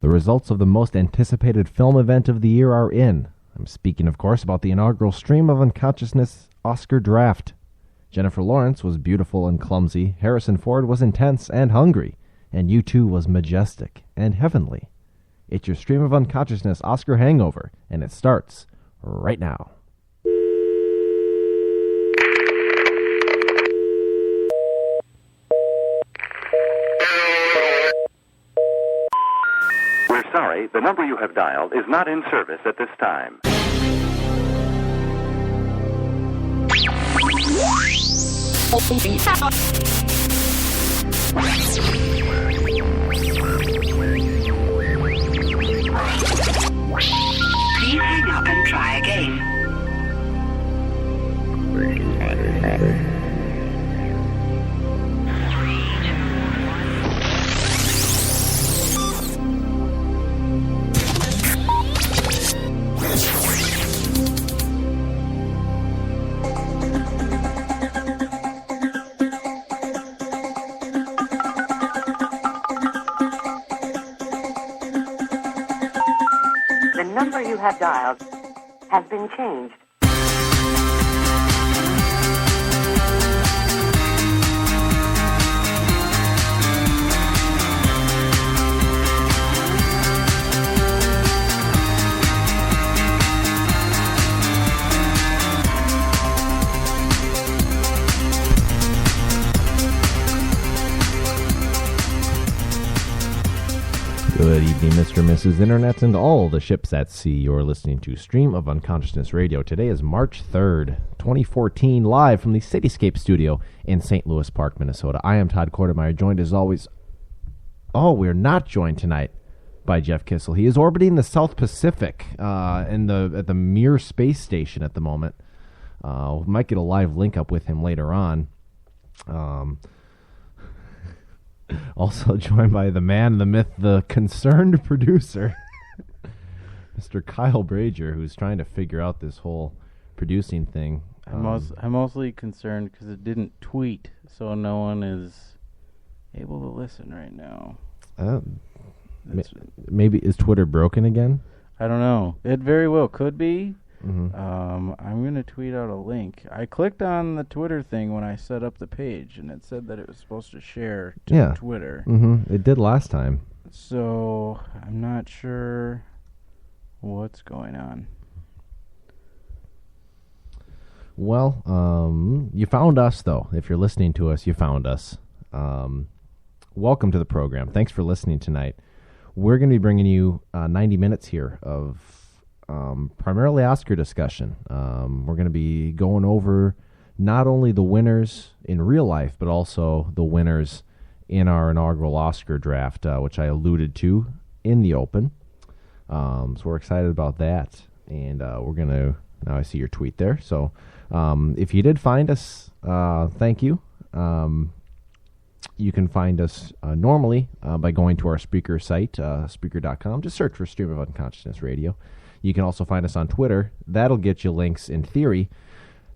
The results of the most anticipated film event of the year are in. I'm speaking, of course, about the inaugural Stream of Unconsciousness Oscar draft. Jennifer Lawrence was beautiful and clumsy, Harrison Ford was intense and hungry, and U2 was majestic and heavenly. It's your Stream of Unconsciousness Oscar hangover, and it starts right now. Sorry, the number you have dialed is not in service at this time. Please hang up and try again. The number you have dialed has been changed. Good evening, Mr. and Mrs. Internet, and all the ships at sea. You're listening to Stream of Unconsciousness Radio. Today is March 3rd, 2014, live from the Cityscape studio in St. Louis Park, Minnesota. I am Todd Kortemeyer, joined as always... Oh, we're not joined tonight by Jeff Kissel. He is orbiting the South Pacific at the Mir space station at the moment. We might get a live link up with him later on. Also joined by the man, the myth, the concerned producer, Mr. Kyle Brager, who's trying to figure out this whole producing thing. I'm mostly concerned because it didn't tweet, so no one is able to listen right now. Maybe is Twitter broken again? I don't know. It very well could be. Mm-hmm. I'm going to tweet out a link. I clicked on the Twitter thing when I set up the page, and it said that it was supposed to share to Twitter. Mm-hmm. It did last time. So I'm not sure what's going on. Well, you found us, though. If you're listening to us, you found us. Welcome to the program. Thanks for listening tonight. We're going to be bringing you 90 minutes here of primarily Oscar discussion. We're going to be going over not only the winners in real life, but also the winners in our inaugural Oscar draft, which I alluded to in the open. So we're excited about that. And we're going to... Now I see your tweet there. So if you did find us, thank you. You can find us normally by going to our Spreaker site, Spreaker.com. Just search for Stream of Unconsciousness Radio. You can also find us on Twitter. That'll get you links, in theory,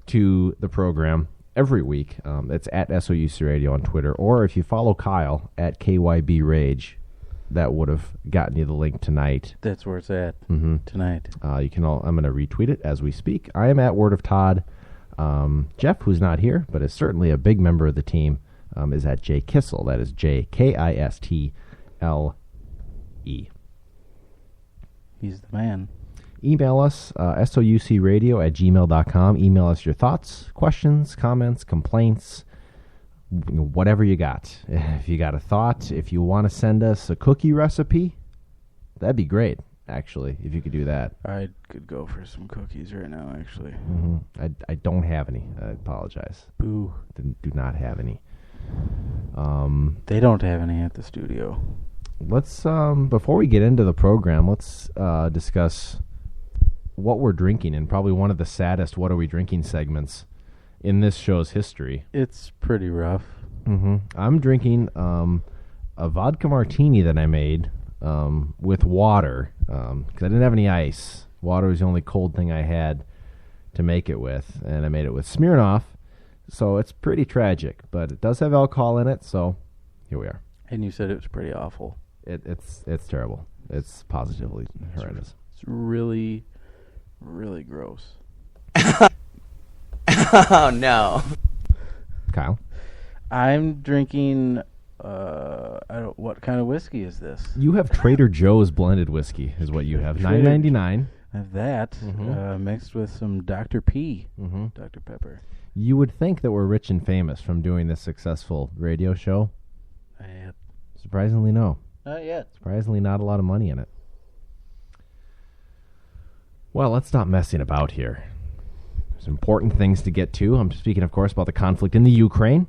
to the program every week. It's at SOUC Radio on Twitter. Or if you follow Kyle at KYB Rage, that would have gotten you the link tonight. That's where it's at tonight. You can all. I'm going to retweet it as we speak. I am at Word of Todd. Jeff, who's not here, but is certainly a big member of the team, is at J Kissel. That is JKISTLE. He's the man. Email us, soucradio@gmail.com. Email us your thoughts, questions, comments, complaints, whatever you got. If you got a thought, if you want to send us a cookie recipe, that'd be great, actually, if you could do that. I could go for some cookies right now, actually. Mm-hmm. I don't have any. I apologize. Boo. Do not have any. They don't have any at the studio. Let's, before we get into the program, let's discuss what we're drinking in probably one of the saddest What Are We Drinking segments in this show's history. It's pretty rough. Mm-hmm. I'm drinking a vodka martini that I made with water because I didn't have any ice. Water was the only cold thing I had to make it with, and I made it with Smirnoff, so it's pretty tragic, but it does have alcohol in it, so here we are. And you said it was pretty awful. It's terrible. It's positively horrendous. It's really, really gross. Oh, no. Kyle? I'm drinking, what kind of whiskey is this? You have Trader Joe's blended whiskey is what you have. $9.99. I have that mixed with some Dr. P, Dr. Pepper. You would think that we're rich and famous from doing this successful radio show. Surprisingly, no. Not yet. Surprisingly, not a lot of money in it. Well, let's stop messing about here. There's important things to get to. I'm speaking, of course, about the conflict in the Ukraine,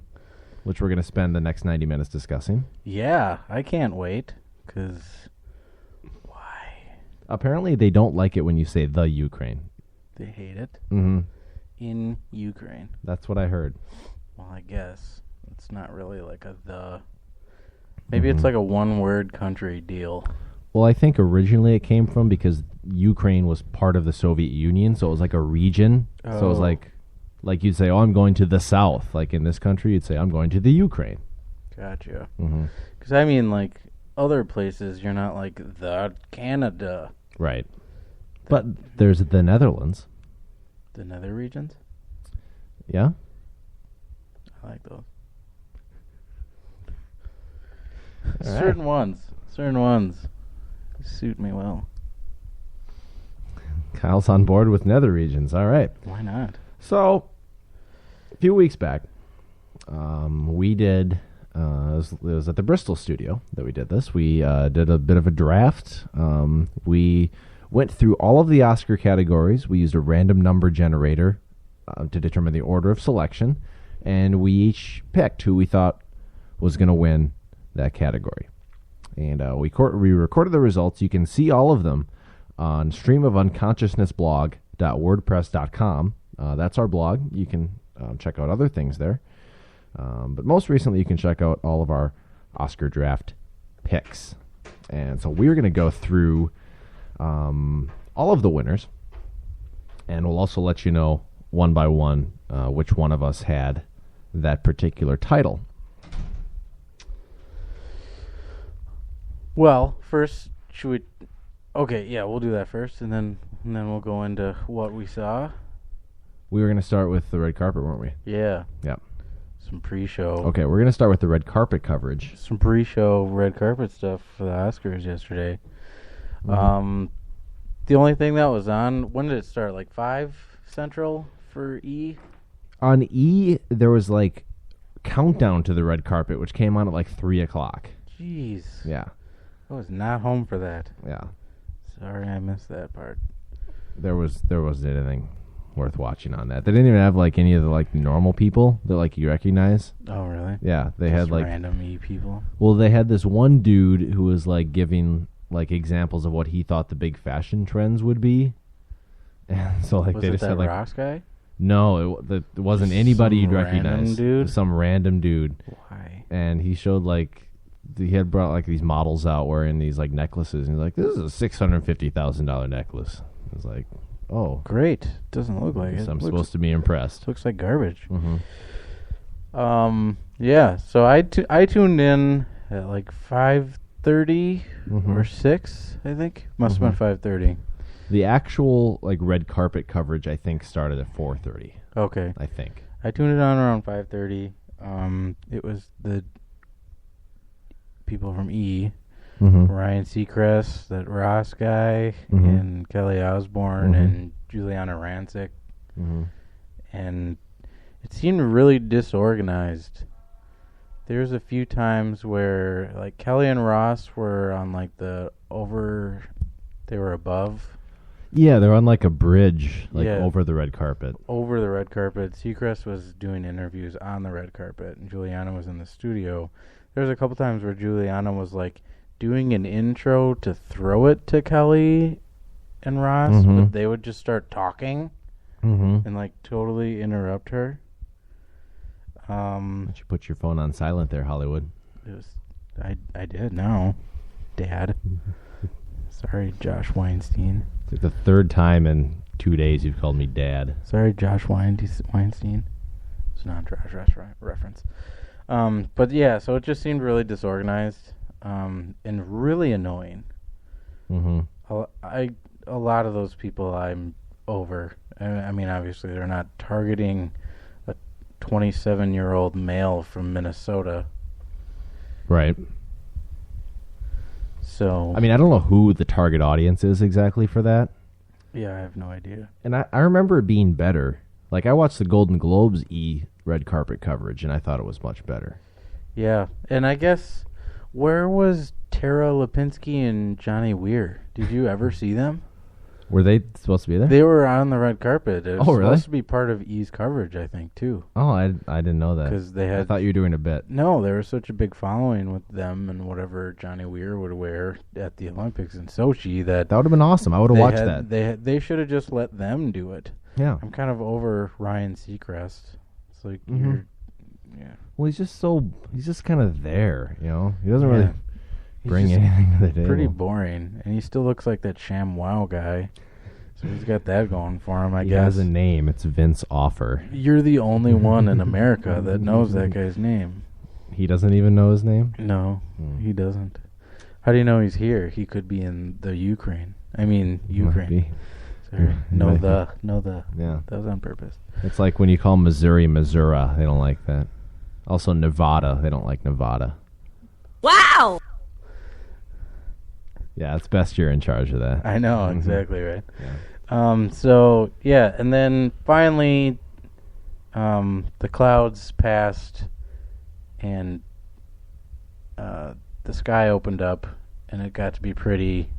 which we're going to spend the next 90 minutes discussing. Yeah, I can't wait, because why? Apparently, they don't like it when you say the Ukraine. They hate it? Mm-hmm. In Ukraine. That's what I heard. Well, I guess it's not really like a the. Maybe it's like a one-word country deal. Well, I think originally it came from because Ukraine was part of the Soviet Union, so it was like a region. Oh. So it was like you'd say, oh, I'm going to the south. Like in this country, you'd say, I'm going to the Ukraine. Gotcha. Mm-hmm. Because, I mean, like, other places, you're not like the Canada. Right. But there's the Netherlands. The nether regions? Yeah? I like those. All Certain ones suit me well. Kyle's on board with nether regions. All right. Why not? So, a few weeks back, we did, it was at the Bristol studio that we did this. We did a bit of a draft. We went through all of the Oscar categories. We used a random number generator to determine the order of selection, and we each picked who we thought was going to win that category. And we recorded the results. You can see all of them on streamofunconsciousnessblog.wordpress.com. That's our blog. You can check out other things there. But most recently, you can check out all of our Oscar draft picks. And so we're going to go through all of the winners. And we'll also let you know one by one which one of us had that particular title. Well, first, should we... Okay, yeah, we'll do that first, and then we'll go into what we saw. We were going to start with the red carpet, weren't we? Yeah. Yep. Some pre-show. Okay, we're going to start with the red carpet coverage. Some pre-show red carpet stuff for the Oscars yesterday. Mm-hmm. The only thing that was on, when did it start? Like 5 Central for E? On E, there was like countdown to the red carpet, which came on at like 3 o'clock. Jeez. Yeah. I was not home for that. Yeah. Sorry, I missed that part. There wasn't anything worth watching on that. They didn't even have like any of the like normal people that like you recognize. Oh, really? Yeah, they Just had like random E people. Well, they had this one dude who was like giving like examples of what he thought the big fashion trends would be, and so like Was they it just that had like Ross guy? No, it wasn't anybody you'd recognize. Random dude? Some random dude. Why? And he showed like he had brought like these models out wearing these like necklaces, and he's like, "This is a $650,000 necklace." I was like, "Oh, Great. Doesn't look like it. I'm supposed to be impressed." Looks like garbage. Mm-hmm. Yeah. So I tuned in at like 5:30 Mhm. or 6, I think. Must have been 5:30. The actual like red carpet coverage, I think, started at 4:30. Okay. I think. I tuned it on around 5:30. It was the people from E, Mm-hmm. Ryan Seacrest, that Ross guy, Mhm. and Kelly Osbourne, Mhm. and Juliana Rancic, Mm-hmm. and it seemed really disorganized. There's a few times where like Kelly and Ross were on like they were above. Yeah, they're on like a bridge, like Yeah. over the red carpet. Over the red carpet. Seacrest was doing interviews on the red carpet, and Juliana was in the studio. There was a couple times where Juliana was like doing an intro to throw it to Kelly and Ross, Mhm. but they would just start talking Mm-hmm. and like totally interrupt her. Why don't you put your phone on silent there, Hollywood? It was I did now, Dad. Sorry, Josh Weinstein. It's like the third time in 2 days you've called me Dad. Sorry, Josh Weinstein. It's not a trash reference. But yeah, so it just seemed really disorganized and really annoying. Mm-hmm. A lot of those people I'm over. I mean, obviously they're not targeting a 27-year-old male from Minnesota. Right. So I mean, I don't know who the target audience is exactly for that. yeah, I have no idea. And I remember it being better. Like, I watched the Golden Globes red carpet coverage, and I thought it was much better. Yeah, and I guess, where was Tara Lipinski and Johnny Weir? Did you ever see them? Were they supposed to be there? They were on the red carpet. It was really? supposed to be part of E's coverage, I think, too. Oh, I didn't know that. 'Cause they I had- thought you were doing a bit. No, there was such a big following with them and whatever Johnny Weir would wear at the Olympics in Sochi that That would have been awesome. I would have watched that. They should have just let them do it. Yeah. I'm kind of over Ryan Seacrest. It's like yeah. Well, he's just kind of there, you know? He doesn't really Yeah. He's bring just anything to the table. pretty boring, and he still looks like that ShamWow guy. So he's got that going for him, I He guess. has a name. It's Vince Offer. You're the only one in America that knows that guy's name. He doesn't even know his name? No, he doesn't. How do you know he's here? He could be in the Ukraine. I mean, Might Ukraine. be. Sorry. Might be. Yeah. That was on purpose. It's like when you call Missouri, Missouri. They don't like that. Also, Nevada. They don't like Nevada. Wow! Yeah, it's best you're in charge of that. I know, exactly right. Yeah. So, yeah, and then finally, the clouds passed, and the sky opened up, and it got to be pretty,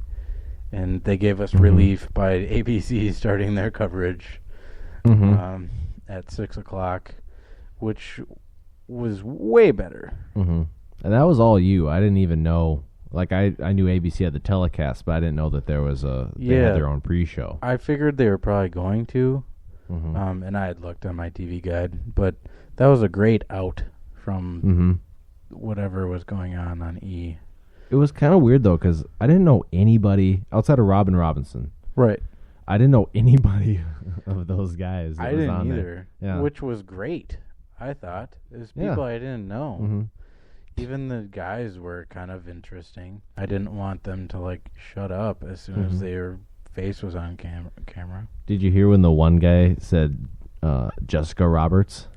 and they gave us relief by ABC starting their coverage at 6 o'clock, which was way better. Mm-hmm. And that was all you. I didn't even know. Like, I knew ABC had the telecast, but I didn't know that there was they had their own pre-show. I figured they were probably going to, Mm-hmm. and I had looked on my TV guide, but that was a great out from Mm-hmm. whatever was going on E. It was kind of weird, though, because I didn't know anybody outside of Robin Robinson. Right. I didn't know anybody of those guys that I was didn't on either, there. Yeah. which was great, I thought. It was Yeah. people I didn't know. Mm-hmm. Even the guys were kind of interesting. I didn't want them to, like, shut up as soon as their face was on camera. Did you hear when the one guy said Jessica Roberts?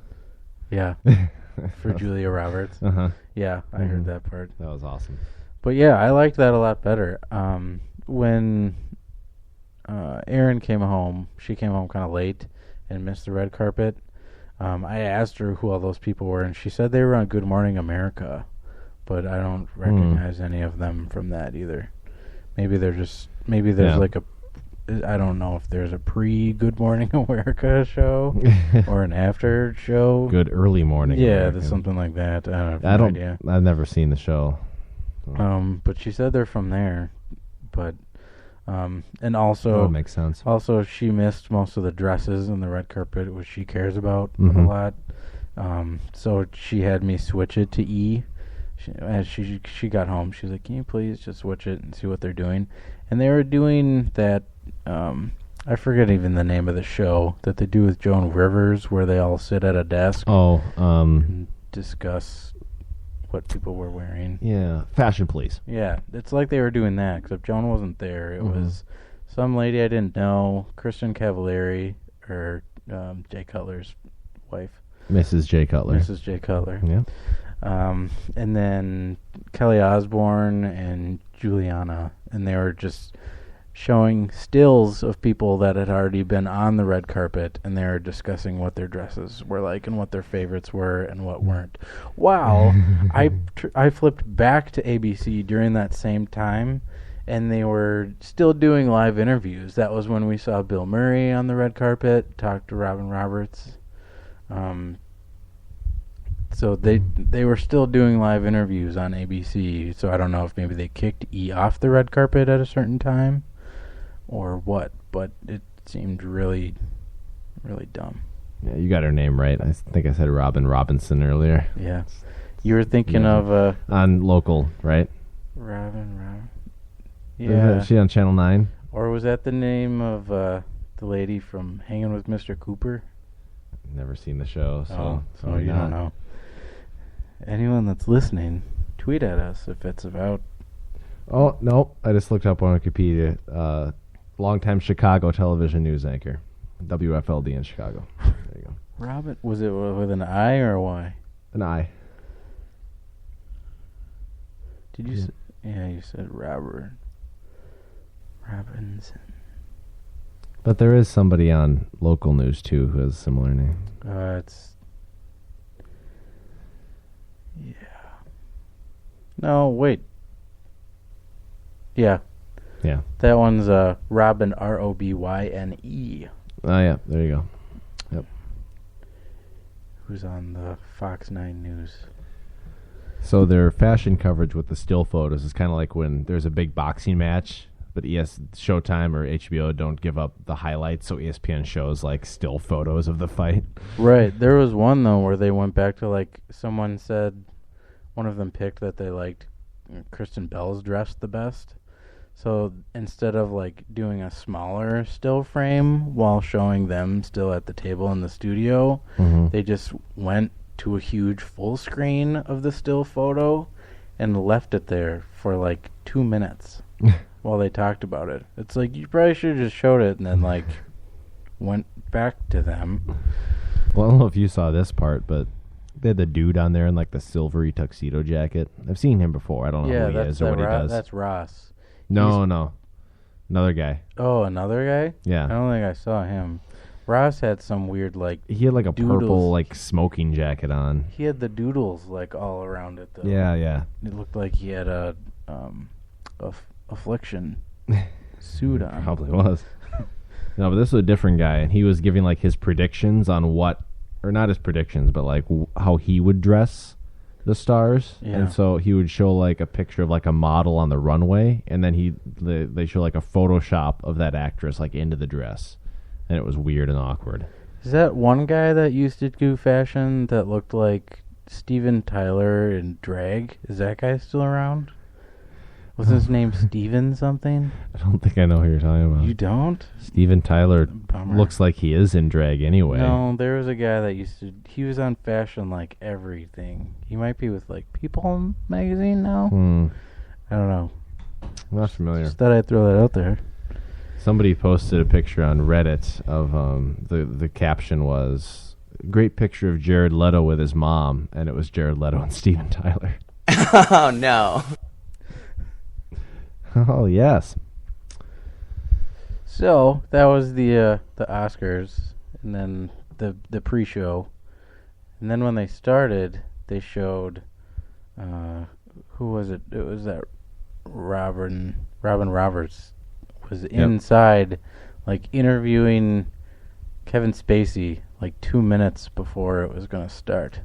Yeah. For Julia Roberts. Uh-huh. Yeah, I heard that part. That was awesome. But yeah, I liked that a lot better. When Erin came home, she came home kind of late and missed the red carpet. I asked her who all those people were, and she said they were on Good Morning America, but I don't recognize any of them from that either. Maybe there's like I don't know if there's a pre-Good Morning America show or an after show. Good early morning. Yeah, American. there's something like that. I have no idea. I've never seen the show. But she said they're from there, but and That also would make sense. also she missed most of the dresses and the red carpet, which she cares about a lot. So she had me switch it to E. As she got home, she's like, "Can you please just switch it and see what they're doing?" And they were doing that. I forget even the name of the show that they do with Joan Rivers, where they all sit at a desk and discuss what people were wearing. Yeah, Fashion Police. Yeah, it's like they were doing that, except Joan wasn't there. It was some lady I didn't know, Kristen Cavallari, or Jay Cutler's wife. Mrs. J. Cutler. Mrs. Jay Cutler. Yeah. And then Kelly Osbourne and Juliana, and they were just showing stills of people that had already been on the red carpet, and they were discussing what their dresses were like and what their favorites were and what weren't. Wow. I flipped back to ABC during that same time, and they were still doing live interviews. That was when we saw Bill Murray on the red carpet, talk to Robin Roberts. So they were still doing live interviews on ABC, so I don't know if maybe they kicked E off the red carpet at a certain time or what, but it seemed really, really dumb. Yeah, you got her name right. I think I said Robin Robinson earlier. Yeah. You were thinking of on local, right? Robin. Yeah. Is she on Channel 9? Or was that the name of the lady from Hanging with Mr. Cooper? Never seen the show, so so you don't know. Anyone that's listening, tweet at us if it's about Oh, no. I just looked up on Wikipedia. Longtime Chicago television news anchor. WFLD in Chicago. There you go. Robin, was it with an I or a Y? An I. Did you say? Yeah, you said Robinson. But there is somebody on local news, too, who has a similar name. It's... Yeah. No, wait. Yeah. Yeah. That one's Robin, Robyne. Oh, yeah. There you go. Yep. Who's on the Fox 9 News. So their fashion coverage with the still photos is kind of like when there's a big boxing match, but Showtime or HBO don't give up the highlights, so ESPN shows like still photos of the fight. Right. There was one, though, where they went back to, like, someone said, one of them picked that they liked Kristen Bell's dress the best. So instead of, like, doing a smaller still frame while showing them still at the table in the studio, they just went to a huge full screen of the still photo and left it there for, like, 2 minutes while they talked about it. It's like, you probably should have just showed it and then, like, went back to them. Well, I don't know if you saw this part, but they had the dude on there in, like, the silvery tuxedo jacket. I've seen him before. I don't know who he is or what he does. That's Ross. No. Another guy. Oh, another guy? Yeah. I don't think I saw him. Ross had some weird, like... He had, like, a doodles. purple, like, smoking jacket on. He had the doodles, like, all around it, though. Yeah. It looked like he had a affliction suit on. Probably was. No, but this was a different guy, and he was giving, like, his predictions on what... Or not his predictions, but, like, how he would dress the stars. Yeah. And so he would show, like, a picture of, like, a model on the runway, and then they show, like, a Photoshop of that actress, like, into the dress. And it was weird and awkward. Is that one guy that used to do fashion that looked like Steven Tyler in drag? Is that guy still around? Was his name Steven something? I don't think I know who you're talking about. You don't? Steven Tyler Bummer. looks like he is in drag anyway. No, there was a guy that used to... He was on fashion, like, everything. He might be with, like, People magazine now? I don't know. I'm not familiar. Just thought I'd throw that out there. Somebody posted a picture on Reddit of the caption was great picture of Jared Leto with his mom, and it was Jared Leto and Steven Tyler. Oh no. Oh yes. So that was the Oscars, and then the pre-show, and then when they started, they showed who was it? It was that Robin Roberts was inside, like, interviewing Kevin Spacey like 2 minutes before it was going to start.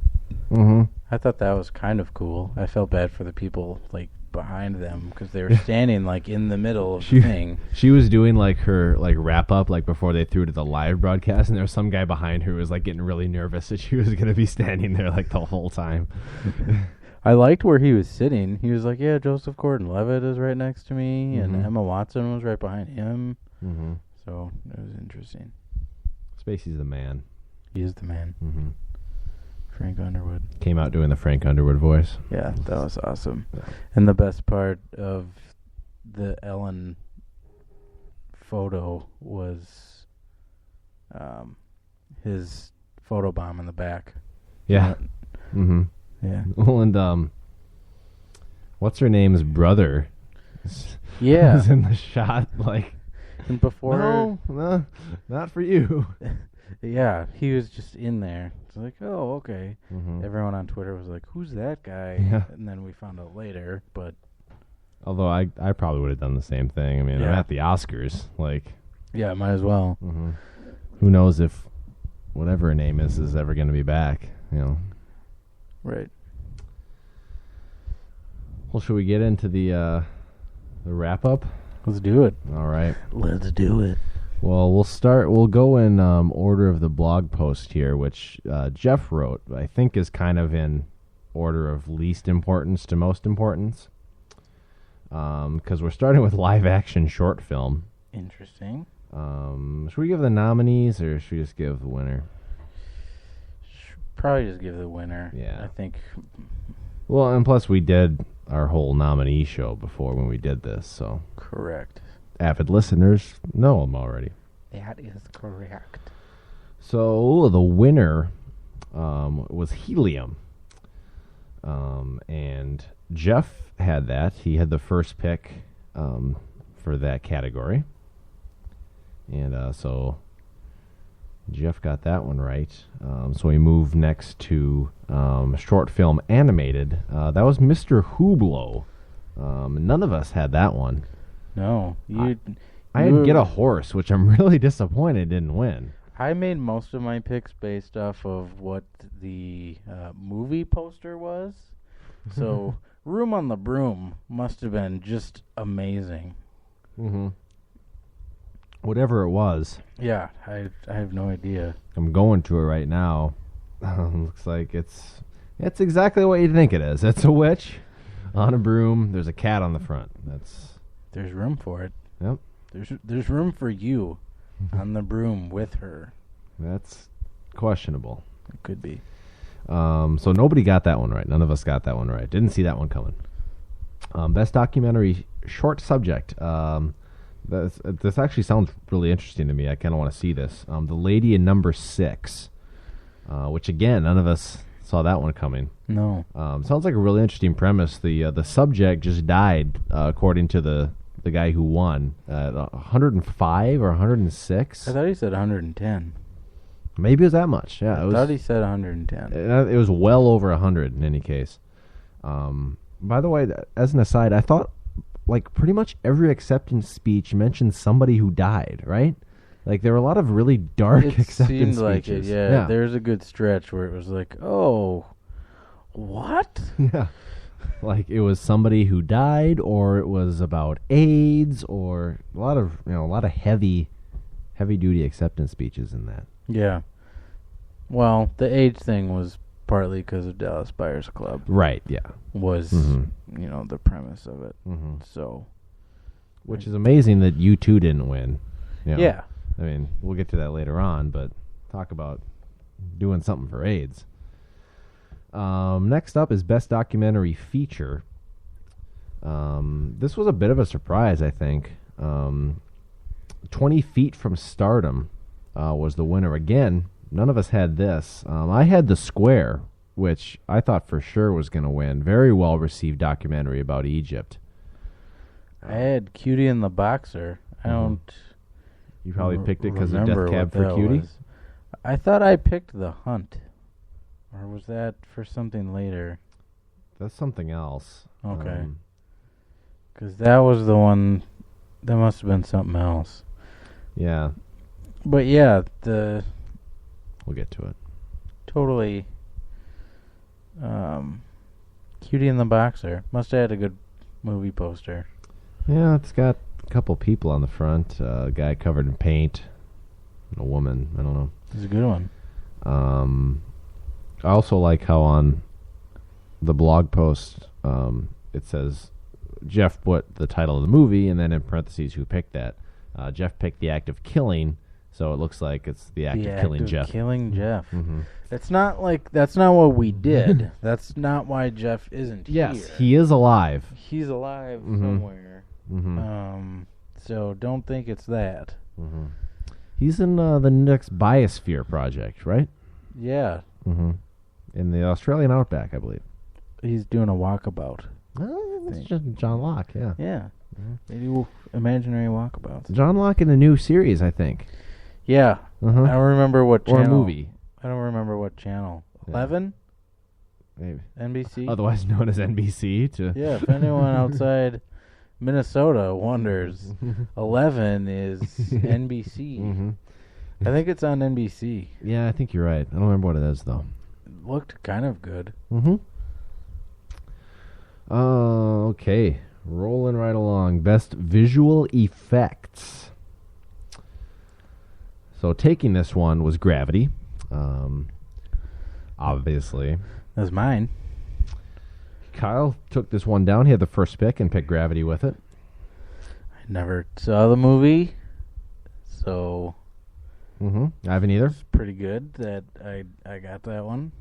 I thought that was kind of cool. I felt bad for the people, like, behind them because they were standing, like, in the middle of the thing. She was doing, like, her, like, wrap-up, like, before they threw to the live broadcast, and there was some guy behind her who was, like, getting really nervous that she was going to be standing there, like, the whole time. I liked where he was sitting. He was like, yeah, Joseph Gordon-Levitt is right next to me, and Emma Watson was right behind him. So it was interesting. Spacey's the man. He is the man. Frank Underwood. Came out doing the Frank Underwood voice. Yeah, that was awesome. Yeah. And the best part of the Ellen photo was his photobomb in the back. Yeah. Yeah. Well, and what's her name's brother? Yeah. Was in the shot, like. And before. No, not for you. Yeah, he was just in there. It's like, oh, okay. Everyone on Twitter was like, who's that guy? Yeah. And then we found out later, but. Although I probably would have done the same thing. I mean, I'm at the Oscars, like. Yeah, might as well. Who knows if whatever her name is ever going to be back, you know. Right. Well, should we get into the wrap-up? Let's do it. All right. Let's do it. Well, we'll go in order of the blog post here, which Jeff wrote, I think is kind of in order of least importance to most importance. Because we're starting with live-action short film. Interesting. Should we give the nominees, or should we just give the winner? Probably just give the winner. Yeah. I think. Well, and plus we did our whole nominee show before when we did this, so Correct. avid listeners know them already. That is correct. So the winner was Helium. And Jeff had that. He had the first pick for that category. And so Jeff got that one right. So we move next to short film animated. That was Mr. Hublot. None of us had that one. No. I had Get a Horse, which I'm really disappointed didn't win. I made most of my picks based off of what the movie poster was. So, Room on the Broom must have been just amazing. Mm-hmm. Whatever it was. Yeah, I have no idea. I'm going to it right now. Looks like it's exactly what you think it is. It's a witch on a broom. There's a cat on the front. There's room for it. Yep. There's room for you on the broom with her. That's questionable. It could be. So nobody got that one right. None of us got that one right. Didn't see that one coming. Best documentary short subject. This actually sounds really interesting to me. I kind of want to see this. The Lady in Number 6, which again, none of us saw that one coming. No. Sounds like a really interesting premise. The subject just died, according to the guy who won, at 105 or 106. I thought he said 110. Maybe it was that much. Yeah, I thought he said 110. It was well over 100 in any case. By the way, as an aside, I thought like pretty much every acceptance speech mentioned somebody who died, right? Like there were a lot of really dark acceptance seemed like speeches. it, yeah. There's a good stretch where it was like, oh, what? Yeah. Like it was somebody who died, or it was about AIDS, or a lot of heavy duty acceptance speeches in that. Yeah. Well, the age thing was partly because of Dallas Buyers Club. Right, yeah. Was, the premise of it. Mm-hmm. So. Which is amazing that U2 didn't win. Yeah. I mean, we'll get to that later on, but talk about doing something for AIDS. Next up is Best Documentary Feature. This was a bit of a surprise, I think. 20 Feet from Stardom was the winner. Again, none of us had this. I had The Square, which I thought for sure was going to win. Very well-received documentary about Egypt. I had Cutie and the Boxer. I don't... You probably picked it because of Death Cab for Cutie? I thought I picked The Hunt. Or was that for something later? That's something else. Okay. Because that was the one... That must have been something else. Yeah. But yeah, we'll get to it. Totally. Cutie and the Boxer. Must have had a good movie poster. Yeah, it's got a couple people on the front. A guy covered in paint. A woman. I don't know. It's a good one. I also like how on the blog post it says Jeff put the title of the movie and then in parentheses who picked that. Jeff picked The Act of Killing, so it looks like it's The Act of Killing Jeff. Killing Jeff. Mm-hmm. It's not like that's not what we did. That's not why Jeff isn't here. Yes, he is alive. He's alive somewhere. Mm-hmm. So don't think it's that. Mm-hmm. He's in the next Biosphere project, right? Yeah. Mm-hmm. In the Australian outback, I believe. He's doing a walkabout. That's just John Locke, yeah. Yeah. Maybe imaginary walkabouts. John Locke in a new series, I think. Yeah. Uh-huh. I don't remember what channel. Or a movie. I don't remember what channel. 11? Maybe. NBC? Otherwise known as NBC. Yeah, if anyone outside Minnesota wonders, 11 is NBC. Mm-hmm. I think it's on NBC. Yeah, I think you're right. I don't remember what it is, though. It looked kind of good. Mm-hmm. Okay. Rolling right along. Best visual effects. So taking this one was Gravity. Obviously. That's mine. Kyle took this one down. He had the first pick and picked Gravity with it. I never saw the movie, so... I haven't either. It's pretty good that I got that one.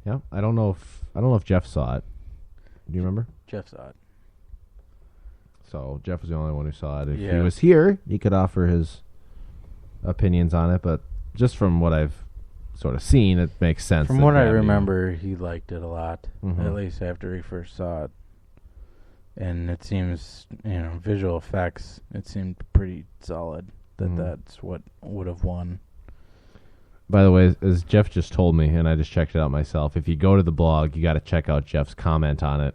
Yeah, I don't know if Jeff saw it. Do you remember? Jeff saw it. So Jeff was the only one who saw it. If he Yeah. was here, he could offer his opinions on it. But just from what I've sort of seen, it makes sense. From that what I Gravity- remember, he liked it a lot, Mhm. at least after he first saw it. And it seems, visual effects, it seemed pretty solid that Mhm. that's what would have won. By the way, as Jeff just told me, and I just checked it out myself, if you go to the blog, you got to check out Jeff's comment on it.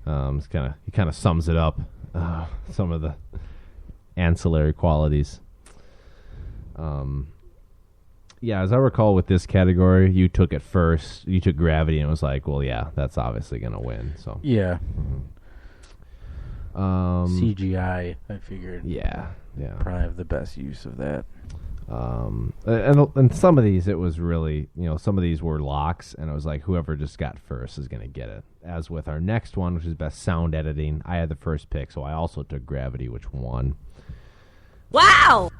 He kind of sums it up, some of the ancillary qualities. Yeah, as I recall with this category, you took it first. You took Gravity, and it was like, well, yeah, that's obviously going to win. So Yeah. CGI. I figured. Yeah. Probably have the best use of that. And some of these, it was really, some of these were locks, and it was like whoever just got first is going to get it. As with our next one, which is best sound editing, I had the first pick, so I also took Gravity, which won. Wow!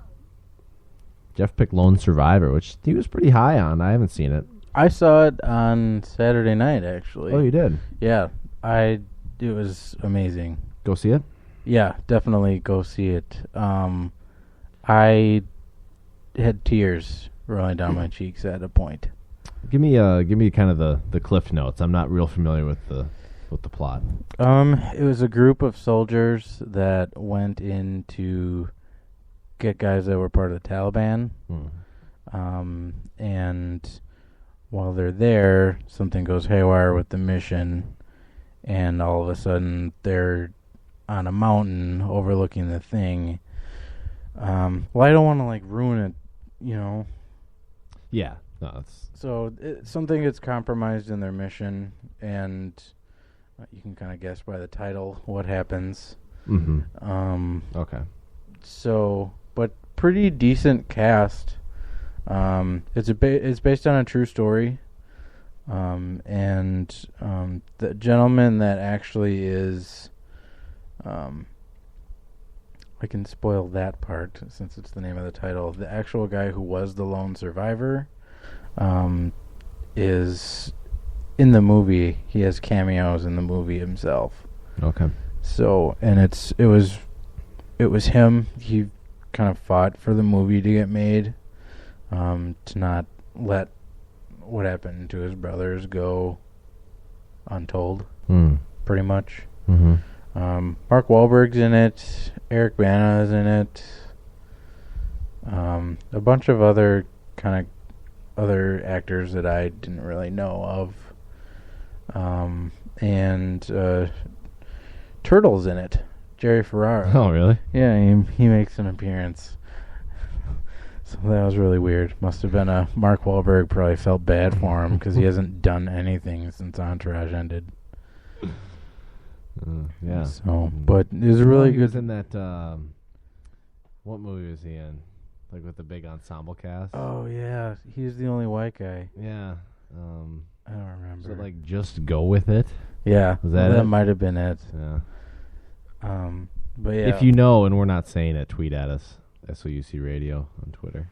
Jeff picked Lone Survivor, which he was pretty high on. I haven't seen it. I saw it on Saturday night, actually. Oh, you did? Yeah. It was amazing. Go see it? Yeah, definitely go see it. I had tears rolling down my cheeks at a point. Give me kind of the cliff notes. I'm not real familiar with the plot. It was a group of soldiers that went in to get guys that were part of the Taliban. And while they're there, something goes haywire with the mission, and all of a sudden they're on a mountain overlooking the thing. Well, I don't want to ruin it, Yeah, no, it's So something gets compromised in their mission, and you can kind of guess by the title what happens. okay. So, but pretty decent cast. It's based on a true story, and the gentleman that actually is, I can spoil that part since it's the name of the title. The actual guy who was the lone survivor, is in the movie. He has cameos in the movie himself. Okay. So, and it was him. He kind of fought for the movie to get made, to not let what happened to his brothers go untold, pretty much. Mark Wahlberg's in it. Eric Bana is in it. A bunch of other actors that I didn't really know of. And Turtle's in it. Jerry Ferrara. Oh, really? Yeah, he makes an appearance. So that was really weird. Must have been Mark Wahlberg probably felt bad for him because he hasn't done anything since Entourage ended. Yeah. So, but it was really He was good. in that. What movie was he in? Like with the big ensemble cast. Oh yeah, he's the only white guy. Yeah. I don't remember. So like, just go with it. Yeah, Was that it? might have been it. Yeah. But yeah, If you know, and we're not saying it, tweet at us, SOUC Radio on Twitter.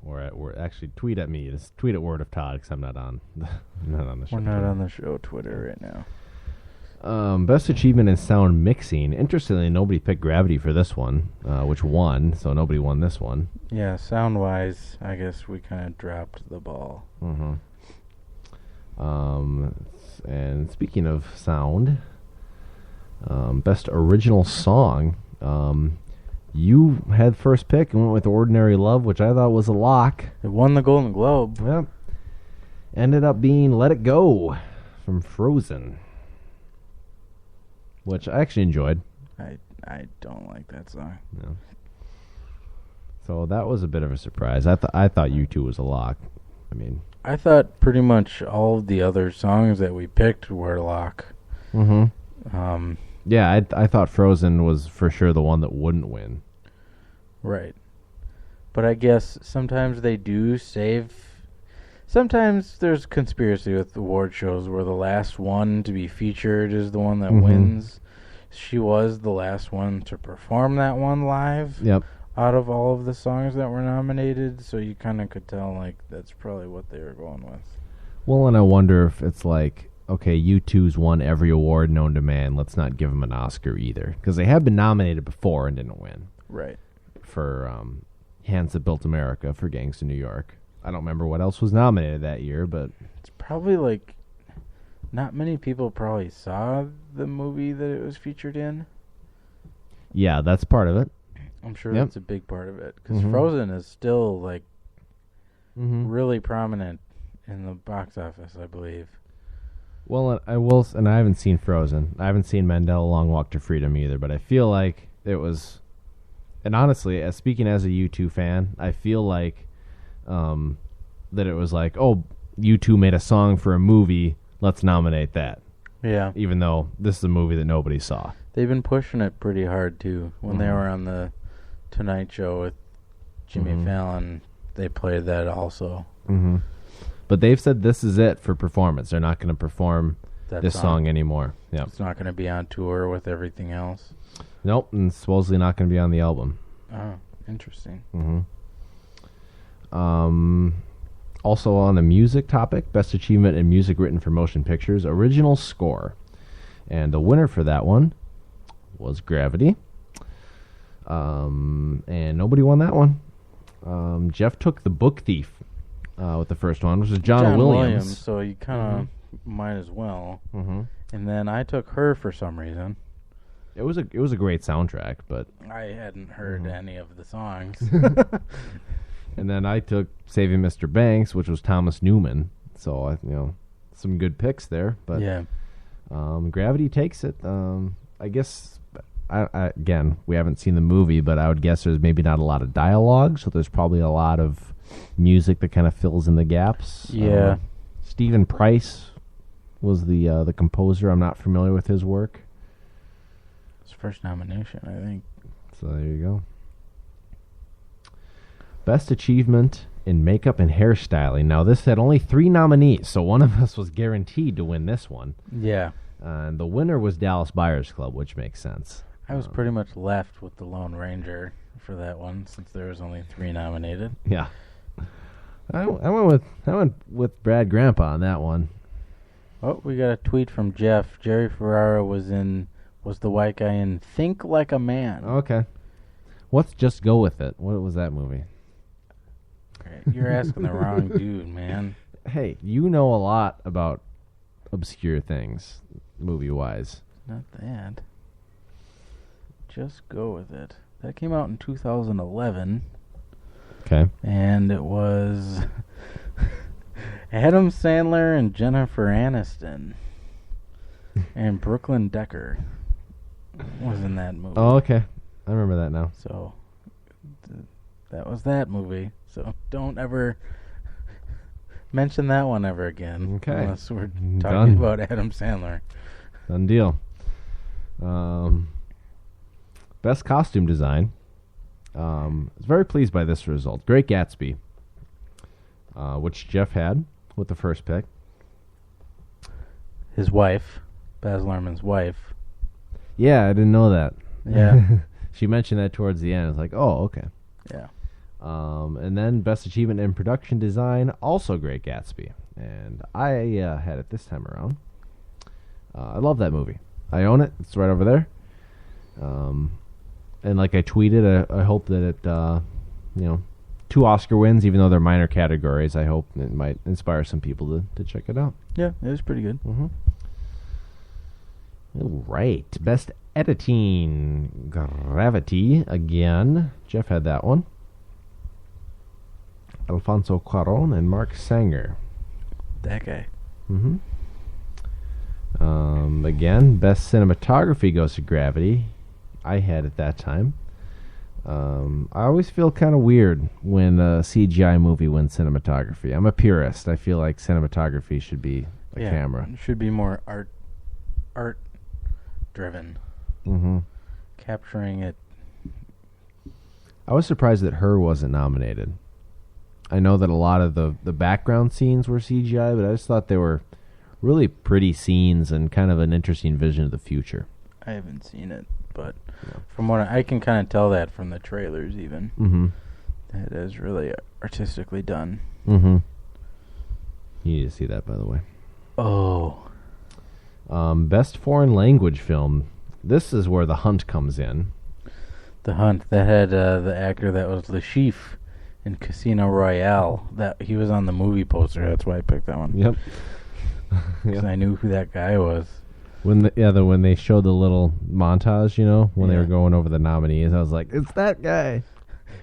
Or actually tweet at me. Just tweet at Word of Todd because I'm not on. Not on the show. we're not on the show Twitter right now. Best achievement in sound mixing. Interestingly, nobody picked Gravity for this one, which won. So nobody won this one. Yeah, sound wise, I guess we kind of dropped the ball. And speaking of sound, best original song. You had first pick and went with Ordinary Love, which I thought was a lock. It won the Golden Globe. Yep. Ended up being Let It Go from Frozen, which I actually enjoyed. I don't like that song. Yeah. So that was a bit of a surprise. I thought U2 was a lock. I mean, I thought pretty much all of the other songs that we picked were a lock. Yeah, I thought Frozen was for sure the one that wouldn't win. Right. But I guess sometimes they do save. Sometimes there's conspiracy with award shows where the last one to be featured is the one that wins. She was the last one to perform that one live. Yep. Out of all of the songs that were nominated, so you kind of could tell, like, that's probably what they were going with. Well, and I wonder if it's like, okay, U2's won every award known to man. Let's not give them an Oscar either. Because they have been nominated before and didn't win. Right. For Hands That Built America, for Gangs of New York. I don't remember what else was nominated that year, but... It's probably like... Not many people probably saw the movie that it was featured in. Yeah, that's part of it. I'm sure that's a big part of it. Because Frozen is still, like, really prominent in the box office, I believe. Well, I haven't seen Frozen. I haven't seen Mandela Long Walk to Freedom either, but I feel like it was... And honestly, speaking as a U2 fan, I feel like that it was like, oh, U2 made a song for a movie, let's nominate that. Yeah. Even though this is a movie that nobody saw. They've been pushing it pretty hard, too. When they were on the Tonight Show with Jimmy Fallon, they played that also. But they've said this is it for performance. They're not going to perform this song anymore. Yeah. It's not going to be on tour with everything else. Nope, and supposedly not going to be on the album. Oh, interesting. Also on the music topic, Best Achievement in Music Written for Motion Pictures, Original Score. And the winner for that one was Gravity. And nobody won that one. Jeff took The Book Thief with the first one, which was John Williams. So you kind of might as well. And then I took Her for some reason. It was a great soundtrack, but I hadn't heard any of the songs. And then I took Saving Mr. Banks, which was Thomas Newman. So some good picks there. But yeah, Gravity takes it. I guess again, we haven't seen the movie, but I would guess there's maybe not a lot of dialogue, so there's probably a lot of music that kind of fills in the gaps. Yeah. Stephen Price was the composer. I'm not familiar with his work. His first nomination, I think. So there you go. Best Achievement in Makeup and Hairstyling. Now, this had only 3 nominees, so one of us was guaranteed to win this one. Yeah. And the winner was Dallas Buyers Club, which makes sense. I was pretty much left with the Lone Ranger for that one, since there was only 3 nominated. Yeah. I went with Brad Grandpa on that one. Oh, we got a tweet from Jeff. Jerry Ferrara was the white guy in Think Like a Man. Okay. Let's just go with it. What was that movie? You're asking the wrong dude, man. Hey, you know a lot about obscure things, movie-wise. Not that. Just go with it. That came out in 2011. Okay. And it was Adam Sandler and Jennifer Aniston. And Brooklyn Decker was in that movie. Oh, okay. I remember that now. So, that was that movie. So, don't ever mention that one ever again. Okay. Unless we're talking about Adam Sandler. Done deal. Best Costume Design. I was very pleased by this result. Great Gatsby, which Jeff had with the first pick. His wife, Baz Luhrmann's wife. Yeah, I didn't know that. Yeah. She mentioned that towards the end. I was like, oh, okay. Yeah. And then Best Achievement in Production Design, also Great Gatsby. And I had it this time around. I love that movie. I own it. It's right over there. And like I tweeted, I hope that it, 2 Oscar wins, even though they're minor categories. I hope it might inspire some people to check it out. Yeah, it was pretty good. All right. Best Editing, Gravity, again. Jeff had that one. Alfonso Cuarón and Mark Sanger. That guy. Again, Best Cinematography goes to Gravity. I had at that time. I always feel kind of weird when a CGI movie wins cinematography. I'm a purist. I feel like cinematography should be a camera. It should be more art driven. Capturing it. I was surprised that Her wasn't nominated. I know that a lot of the background scenes were CGI, but I just thought they were really pretty scenes and kind of an interesting vision of the future. I haven't seen it, but from what I can kind of tell that from the trailers even. It is really artistically done. You need to see that, by the way. Oh. Best foreign language film. This is where The Hunt comes in. The Hunt, that had the actor that was Le Chiffre in Casino Royale. That he was on the movie poster. That's why I picked that one. Yep. Because I knew who that guy was. When they showed the little montage, when they were going over the nominees, I was like, it's that guy.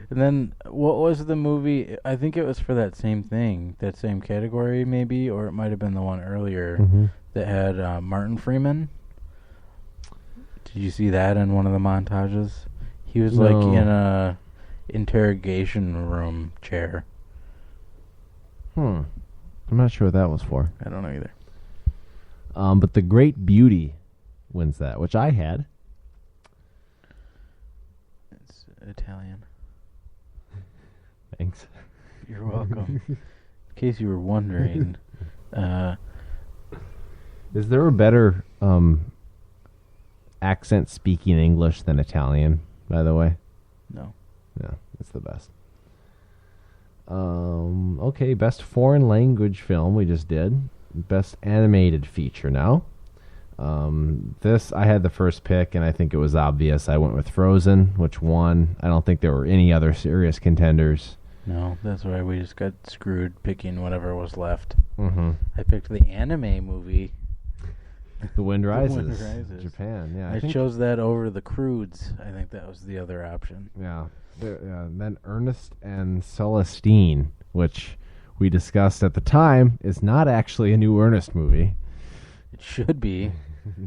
And then, what was the movie? I think it was for that same thing, that same category, maybe, or it might have been the one earlier that had Martin Freeman. Did you see that in one of the montages? He was like in a interrogation room chair. I'm not sure what that was for. I don't know either. But The Great Beauty wins that, which I had. It's Italian. Thanks. You're welcome. In case you were wondering. Is there a better accent speaking English than Italian, by the way? No. Yeah, it's the best. Okay, best foreign language film we just did. Best animated feature now. This, I had the first pick, and I think it was obvious. I went with Frozen, which won. I don't think there were any other serious contenders. No, that's why we just got screwed picking whatever was left. Mm-hmm. I picked the anime movie. The Wind Rises. The Wind Rises. Japan, yeah. I chose that over The Croods. I think that was the other option. Yeah. And then Ernest and Celestine, which we discussed at the time, is not actually a new Ernest movie. It should be.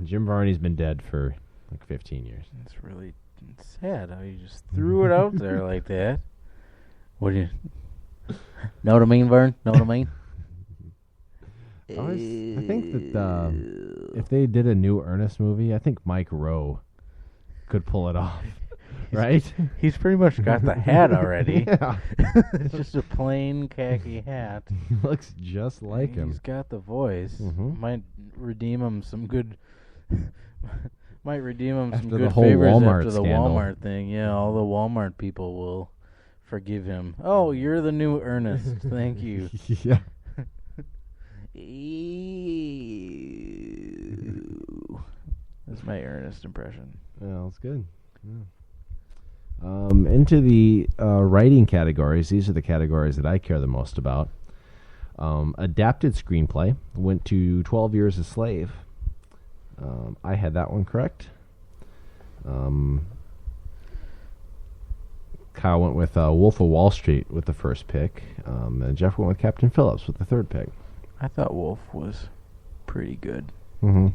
Jim Varney's been dead for like 15 years. It's really sad how you just threw it out there like that. What do you... Know what I mean, Vern? Know what I mean? I think that if they did a new Ernest movie, I think Mike Rowe could pull it off. Right? He's pretty much got the hat already. Yeah. It's just a plain khaki hat. He looks just like him. He's got the voice. Might redeem him some good... might redeem him After some the good whole favors Walmart after the scandal. Walmart thing. Yeah, all the Walmart people will forgive him. Oh, you're the new Ernest. Thank you. Yeah. That's my Ernest impression. Yeah, that's good. Yeah. Into the writing categories, these are the categories that I care the most about. Adapted screenplay went to 12 Years a Slave. I had that one correct. Kyle went with Wolf of Wall Street with the first pick. And Jeff went with Captain Phillips with the third pick. I thought Wolf was pretty good. Mm-hmm.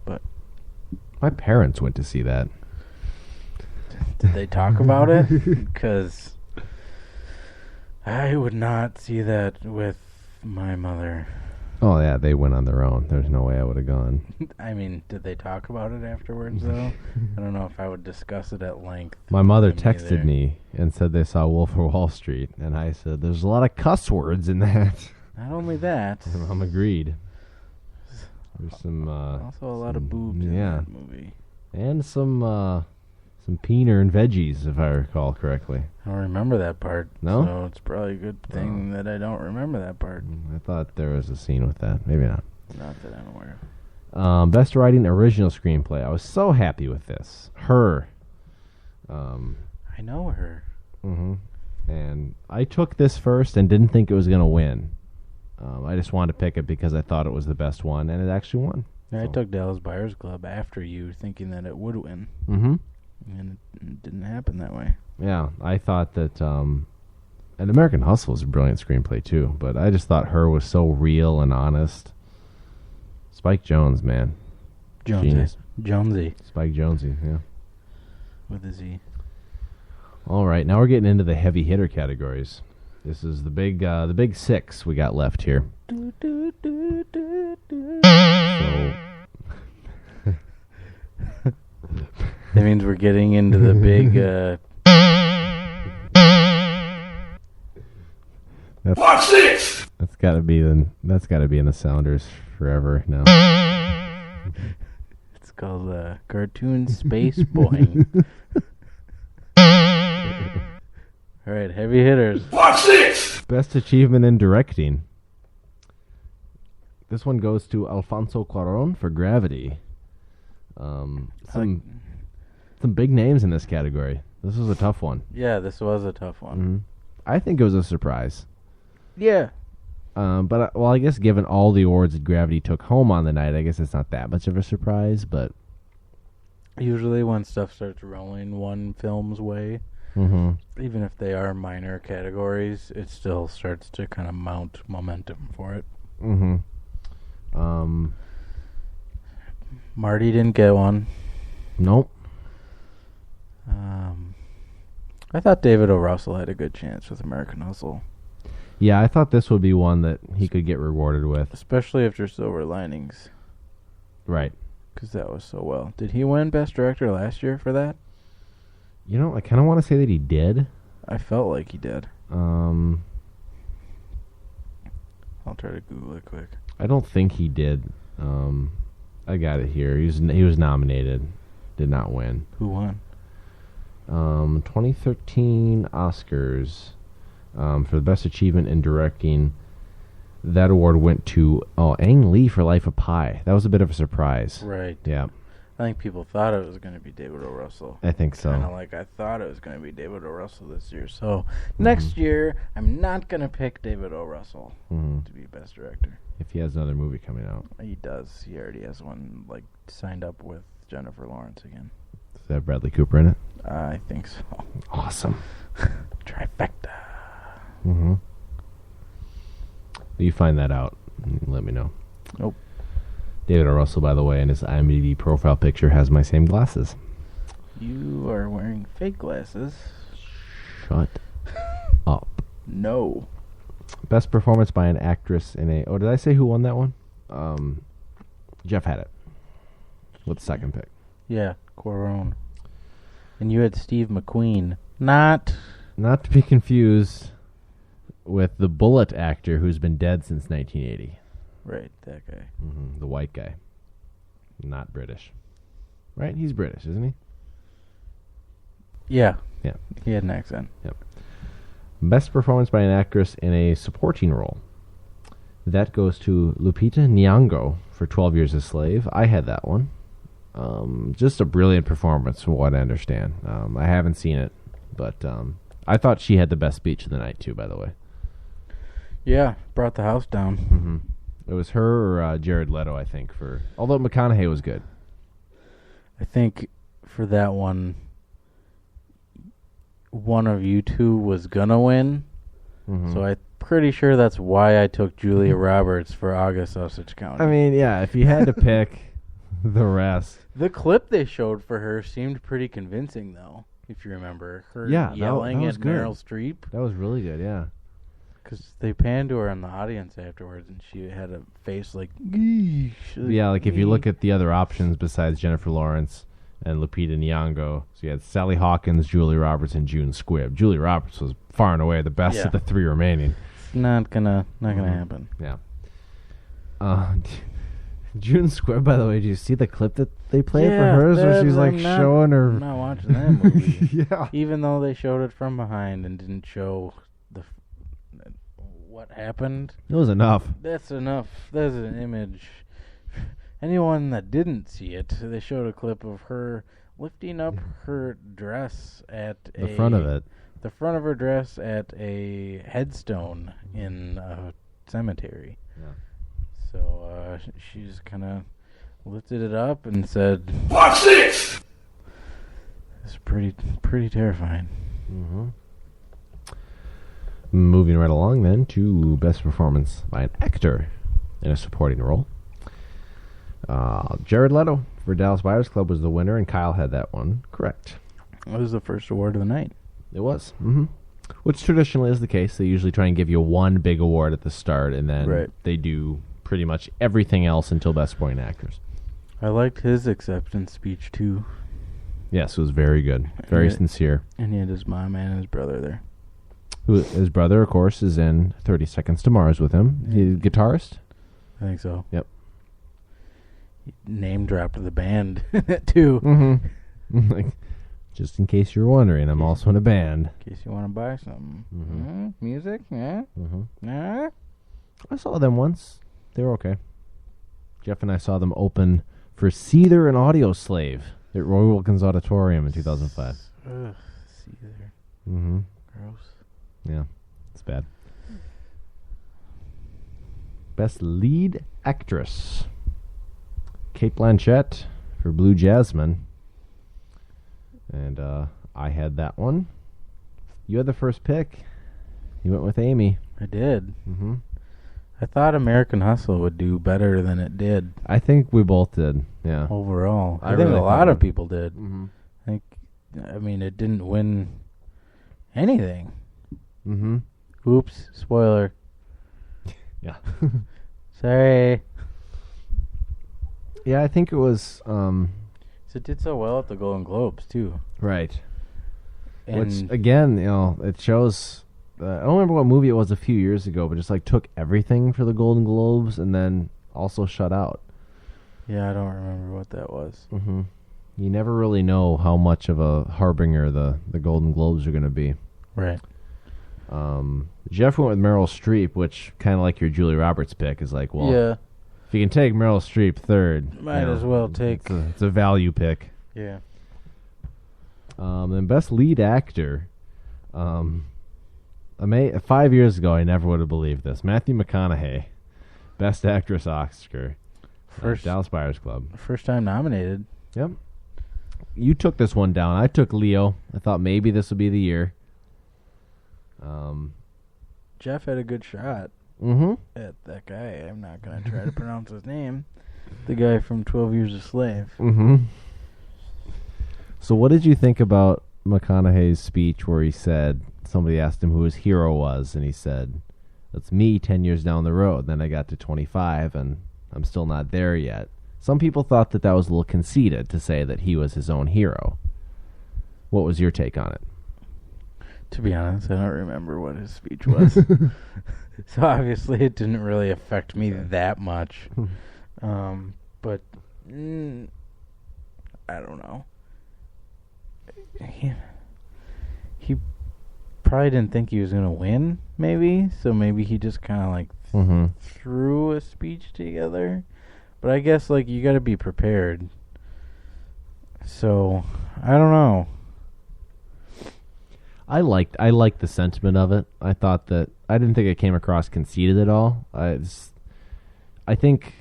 But my parents went to see that. Did they talk about it? Because I would not see that with my mother. Oh, yeah, they went on their own. There's no way I would have gone. I mean, did they talk about it afterwards, though? I don't know if I would discuss it at length. My mother texted me and said they saw Wolf of Wall Street, and I said, there's a lot of cuss words in that. Not only that. I'm agreed. There's some... also a lot of boobs in that movie. And some peener and veggies, if I recall correctly. I don't remember that part. No? So it's probably a good thing that I don't remember that part. I thought there was a scene with that. Maybe not. Not that I'm aware of. Best writing original screenplay. I was so happy with this. Her. I know her. Mm-hmm. And I took this first and didn't think it was going to win. I just wanted to pick it because I thought it was the best one, and it actually won. Yeah, So. I took Dallas Buyers Club after you, thinking that it would win. Mm-hmm. And it didn't happen that way. Yeah, I thought that... and American Hustle is a brilliant screenplay, too, but I just thought Her was so real and honest. Spike Jonze, man. Genius. Jonesy. Spike Jonze, yeah. With a Z. All right, now we're getting into the heavy hitter categories. This is the big six we got left here. So, that means we're getting into the big. Watch this. That's got to be in the Sounders forever now. It's called Cartoon Space Boing. All right, heavy hitters. Watch this! Best achievement in directing. This one goes to Alfonso Cuarón for Gravity. Some big names in this category. This was a tough one. Yeah, this was a tough one. Mm-hmm. I think it was a surprise. Yeah. But I guess given all the awards that Gravity took home on the night, I guess it's not that much of a surprise. But usually when stuff starts rolling one film's way, even if they are minor categories, it still starts to kind of mount momentum for it. Marty didn't get one. Nope. I thought David O. Russell had a good chance with American Hustle. Yeah, I thought this would be one that he could get rewarded with. Especially after Silver Linings. Right. Because that was so well. Did he win Best Director last year for that? You know, I kind of want to say that he did. I felt like he did. I'll try to Google it quick. I don't think he did. I got it here. He was nominated. Did not win. Who won? 2013 Oscars for the Best Achievement in Directing. That award went to Ang Lee for Life of Pi. That was a bit of a surprise. Right. Yeah. I think people thought it was going to be David O. Russell. I think so. Kind of like I thought it was going to be David O. Russell this year. So next year, I'm not going to pick David O. Russell to be Best Director. If he has another movie coming out. He does. He already has one signed up with Jennifer Lawrence again. Does that have Bradley Cooper in it? I think so. Awesome. Trifecta. You find that out. Let me know. Nope. David O. Russell, by the way, in his IMDb profile picture has my same glasses. You are wearing fake glasses. Shut up. No. Best performance by an actress in a... Oh, did I say who won that one? Jeff had it. With the second pick. Yeah, Cuarón. And you had Steve McQueen. Not to be confused with the Bullet actor who's been dead since 1980. Right, that guy. The white guy. Not British. Right? He's British, isn't he? Yeah. Yeah. He had an accent. Yep. Best performance by an actress in a supporting role. That goes to Lupita Nyong'o for 12 Years a Slave. I had that one. Just a brilliant performance from what I understand. I haven't seen it, but I thought she had the best speech of the night, too, by the way. Yeah, brought the house down. It was her or Jared Leto, I think. Although McConaughey was good. I think for that one of you two was gonna win. So I'm pretty sure that's why I took Julia Roberts for August Osage County. I mean, yeah, if you had to pick the rest. The clip they showed for her seemed pretty convincing, though, if you remember. Her yelling that was at good. Meryl Streep. That was really good, yeah. Because they panned to her in the audience afterwards, and she had a face like, geesh. Yeah, like if you look at the other options besides Jennifer Lawrence and Lupita Nyong'o, so you had Sally Hawkins, Julia Roberts, and June Squibb. Julia Roberts was far and away the best of the three remaining. It's not gonna happen. Yeah. June Squibb, by the way, did you see the clip that they played for hers where she's showing her... I'm not watching that movie. Yeah. Even though they showed it from behind and didn't show what happened. It was enough. That's enough. That's an image. Anyone that didn't see it, they showed a clip of her lifting up her dress at the front of it. The front of her dress at a headstone in a cemetery. Yeah. So she just kind of lifted it up and said, "Watch this!" It's pretty terrifying. Moving right along then to best performance by an actor in a supporting role. Jared Leto for Dallas Buyers Club was the winner, and Kyle had that one correct. It was the first award of the night. It was. Which traditionally is the case. They usually try and give you one big award at the start, and then they do pretty much everything else until Best Supporting Actors. I liked his acceptance speech, too. Yes, it was very good. Very sincere. And he had his mom and his brother there. His brother, of course, is in 30 Seconds to Mars with him. He's a guitarist? I think so. Yep. He name-dropped the band, too. Like, just in case you're wondering, I'm also in a band. In case you want to buy something. Music? Yeah? I saw them once. They were okay. Jeff and I saw them open for Seether and Audio Slave at Roy Wilkins Auditorium in 2005. Ugh, Seether. Mm-hmm. Gross. Yeah, it's bad. Best Lead Actress. Cate Blanchett for Blue Jasmine. And I had that one. You had the first pick. You went with Amy. I did. Mm-hmm. I thought American Hustle would do better than it did. I think we both did. Yeah. Overall, I think really a lot thought of people did. Mm-hmm. I mean, it didn't win anything. Mm-hmm. Oops, spoiler. Yeah. Sorry. Yeah, I think it was. So it did so well at the Golden Globes too. Right. And Which again, it shows. I don't remember what movie it was a few years ago, but just like took everything for the Golden Globes and then also shut out. yeah, I don't remember what that was. Mm-hmm. You never really know how much of a harbinger the Golden Globes are going to be. Right. Jeff went with Meryl Streep, which kind of like your Julie Roberts pick is like, well, Yeah. if you can take Meryl Streep third, Might as well take. it's a value pick. Yeah. Then best lead actor. 5 years ago, I never would have believed this. Matthew McConaughey, best actress Oscar, First Dallas Buyers Club. First time nominated. Yep. You took this one down. I took Leo. I thought maybe this would be the year. Jeff had a good shot Mm-hmm. at that guy. I'm not going to try to pronounce his name. The guy from 12 Years a Slave. Mm-hmm. So what did you think about McConaughey's speech where he said, somebody asked him who his hero was, and he said, that's me 10 years down the road. Then I got to 25, and I'm still not there yet. Some people thought that was a little conceited to say that he was his own hero. What was your take on it? To be honest, I don't remember what his speech was. So obviously it didn't really affect me that much. But I don't know. He probably didn't think he was going to win, maybe. So maybe he just kind of like threw a speech together. But I guess like you got to be prepared. So I don't know. I liked the sentiment of it. I thought that I didn't think it came across conceited at all. I think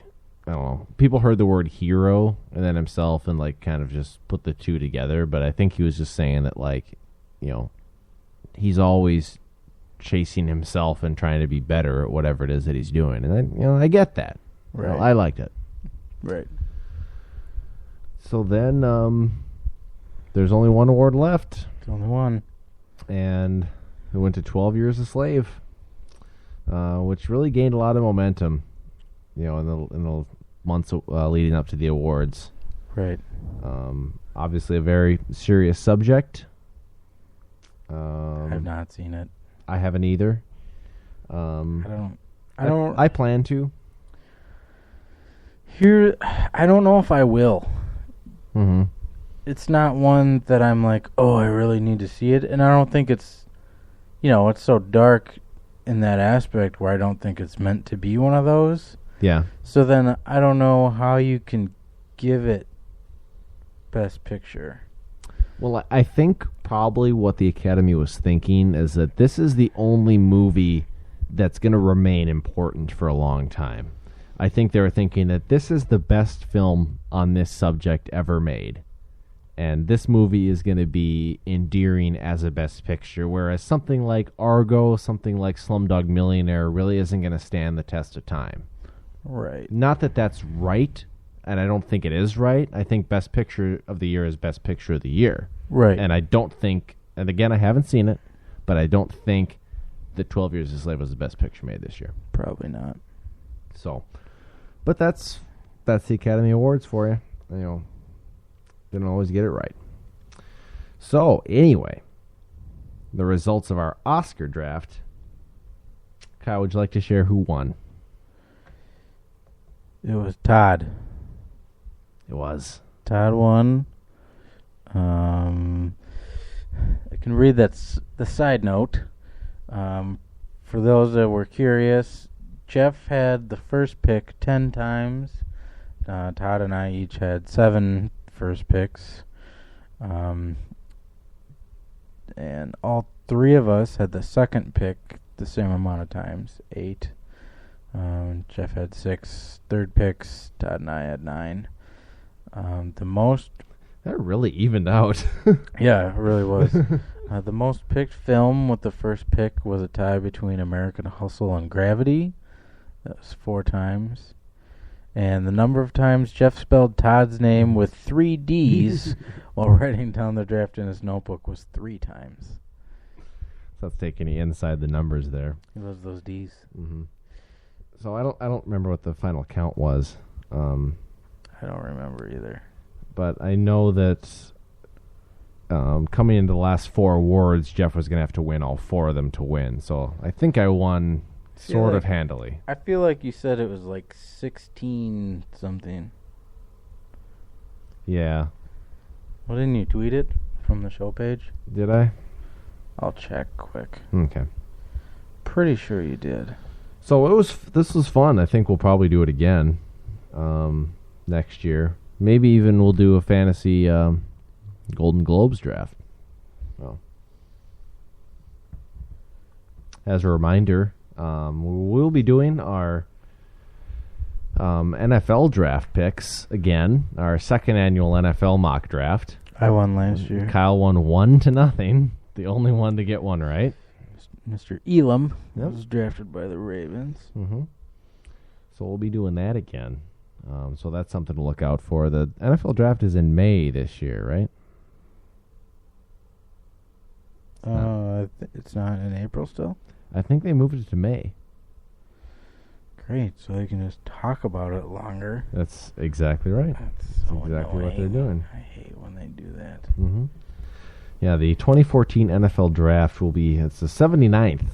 I don't know. People heard the word hero and then himself and like kind of just put the two together. But I think he was just saying that like, he's always chasing himself and trying to be better at whatever it is that he's doing. And I get that. Right. I liked it. Right. So then there's only one award left. It's only one. And it went to 12 Years a Slave, which really gained a lot of momentum, in the months leading up to the awards. Right. Obviously, a very serious subject. I've not seen it. I haven't either. I plan to. I don't know if I will. Mm-hmm. It's not one that I'm like, oh, I really need to see it. And I don't think it's, it's so dark in that aspect where I don't think it's meant to be one of those. Yeah. So then I don't know how you can give it Best Picture. Well, I think probably what the Academy was thinking is that this is the only movie that's going to remain important for a long time. I think they were thinking that this is the best film on this subject ever made. And this movie is going to be endearing as a Best Picture, whereas something like Argo, something like Slumdog Millionaire really isn't going to stand the test of time. Right. Not that that's right, and I don't think it is right. I think Best Picture of the Year is Best Picture of the Year. Right. And I don't think, and again, I haven't seen it, but I don't think that 12 Years a Slave was the Best Picture made this year. Probably not. So, but that's the Academy Awards for you. Didn't always get it right. So, anyway, the results of our Oscar draft. Kyle, would you like to share who won? It was Todd. It was. Todd won. I can read the side note. For those that were curious, Jeff had the first pick 10 times. Todd and I each had 7 first picks. And all 3 of us had the second pick the same amount of times, 8. Jeff had 6 third picks. Todd and I had 9. The most... That really evened out. Yeah, it really was. The most picked film with the first pick was a tie between American Hustle and Gravity. That was 4 times. And the number of times Jeff spelled Todd's name with 3 D's while writing down the draft in his notebook was 3 times. So that's taking you inside the numbers there. He loves those D's. Mm-hmm. So I don't remember what the final count was. I don't remember either. But I know that coming into the last 4 awards, Jeff was going to have to win all 4 of them to win. So I think I won sort of handily. I feel like you said it was like 16 something. Yeah. Well, didn't you tweet it from the show page? Did I? I'll check quick. Okay. Pretty sure you did. So this was fun. I think we'll probably do it again next year. Maybe even we'll do a fantasy Golden Globes draft. Well, as a reminder, we'll be doing our NFL draft picks again, our second annual NFL mock draft. I won last year. Kyle won 1-0, the only one to get one right. Mr. Elam was drafted by the Ravens. Mm-hmm. So we'll be doing that again. So that's something to look out for. The NFL draft is in May this year, right? It's not in April still? I think they moved it to May. Great, so they can just talk about it longer. That's exactly right. That's so exactly annoying. what they're doing. I hate when they do that. Mm-hmm. Yeah, the 2014 NFL draft will be, it's the 79th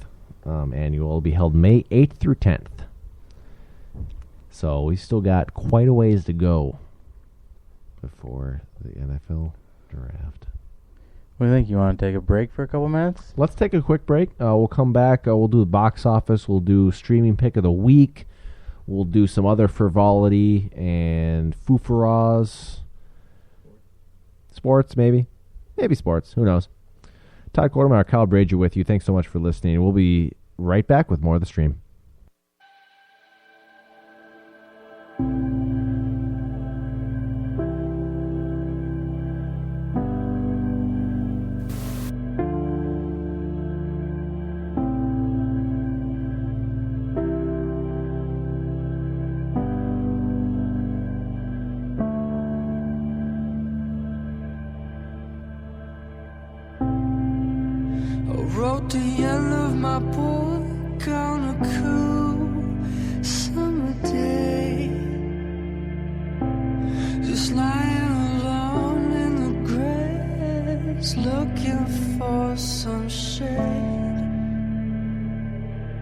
annual. It'll be held May 8th through 10th. So we still got quite a ways to go before the NFL draft. What do you think? You want to take a break for a couple minutes? Let's take a quick break. We'll come back. We'll do the box office. We'll do streaming pick of the week. We'll do some other frivolity and foofaras. Sports, maybe. Maybe sports. Who knows? Todd Quartermeyer, Kyle Brager with you. Thanks so much for listening. We'll be right back with more of the stream. Wrote the end of my book on a cool summer day, just lying alone in the grass, looking for some shade.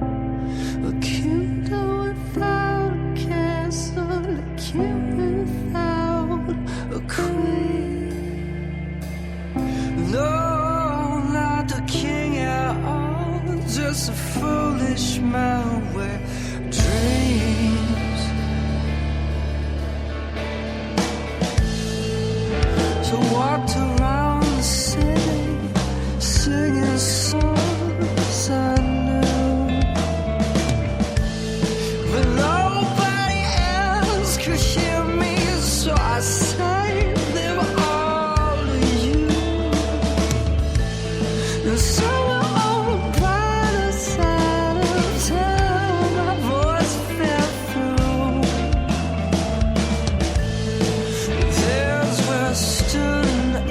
A kingdom without a castle, a king without a queen. No, not the king at all, just a foolish man with dreams. So walked around the city, singing songs I knew, but nobody else could hear me, so I sang them all to you. And somewhere on the brighter side of town, my voice fell through. There's where I stood in the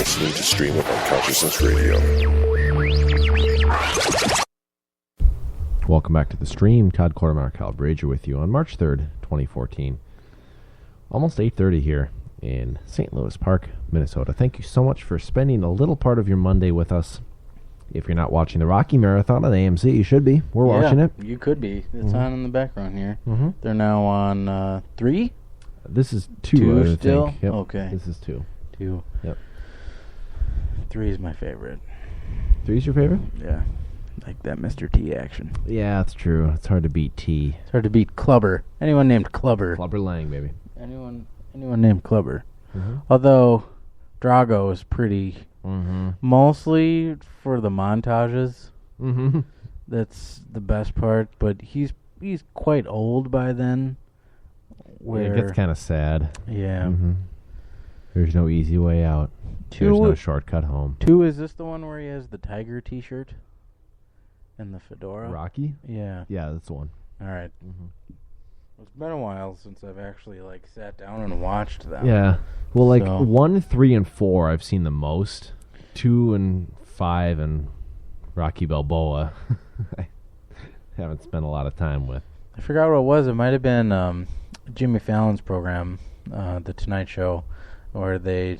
listening to Stream of Unconsciousness Radio. Welcome back to the stream. Todd Quartermeyer, Cal Brager with you on March 3rd, 2014. Almost 8:30 here in St. Louis Park, Minnesota. Thank you so much for spending a little part of your Monday with us. If you're not watching the Rocky Marathon on AMC, you should be. We're watching it. You could be. It's on in the background here. Mm-hmm. They're now on 3? This is 2, I still? think. Yep. Okay. This is 2. 2. Yep. 3 is my favorite. 3 is your favorite? Yeah. Like that Mr. T action. Yeah, that's true. It's hard to beat T. It's hard to beat Clubber. Anyone named Clubber. Clubber Lang, baby. Anyone named Clubber. Mm-hmm. Although Drago is pretty... Mm-hmm. Mostly for the montages. Mm-hmm. That's the best part. But he's quite old by then. Where Yeah, it gets kind of sad. Yeah. Mm-hmm. There's no easy way out. There's no shortcut home. 2, is this the one where he has the tiger T-shirt and the fedora? Rocky? Yeah. Yeah, that's the one. All right. Mm-hmm. It's been a while since I've actually sat down and watched them. Yeah. Well, 1, 3, and 4 I've seen the most. 2 and 5 and Rocky Balboa I haven't spent a lot of time with. I forgot what it was. It might have been Jimmy Fallon's program, The Tonight Show, where they...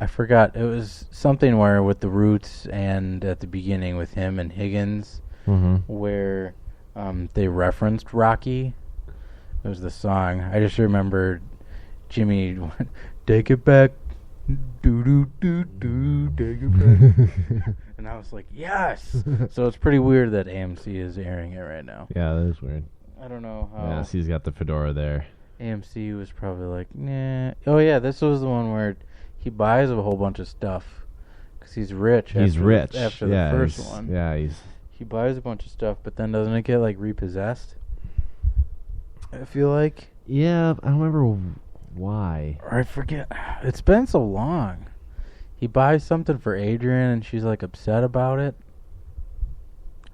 I forgot. It was something where with the Roots and at the beginning with him and Higgins, where they referenced Rocky. It was the song. I just remember Jimmy, take it back, do, take it back. And I was like, yes! So it's pretty weird that AMC is airing it right now. Yeah, that is weird. I don't know how. Yeah, so he's got the fedora there. AMC was probably like, nah. Oh, yeah, this was the one where he buys a whole bunch of stuff because he's rich. He's rich. After yeah, the first one. Yeah, He buys a bunch of stuff, but then doesn't it get, repossessed? I feel like. Yeah, I don't remember why. Or I forget. It's been so long. He buys something for Adrian, and she's, upset about it.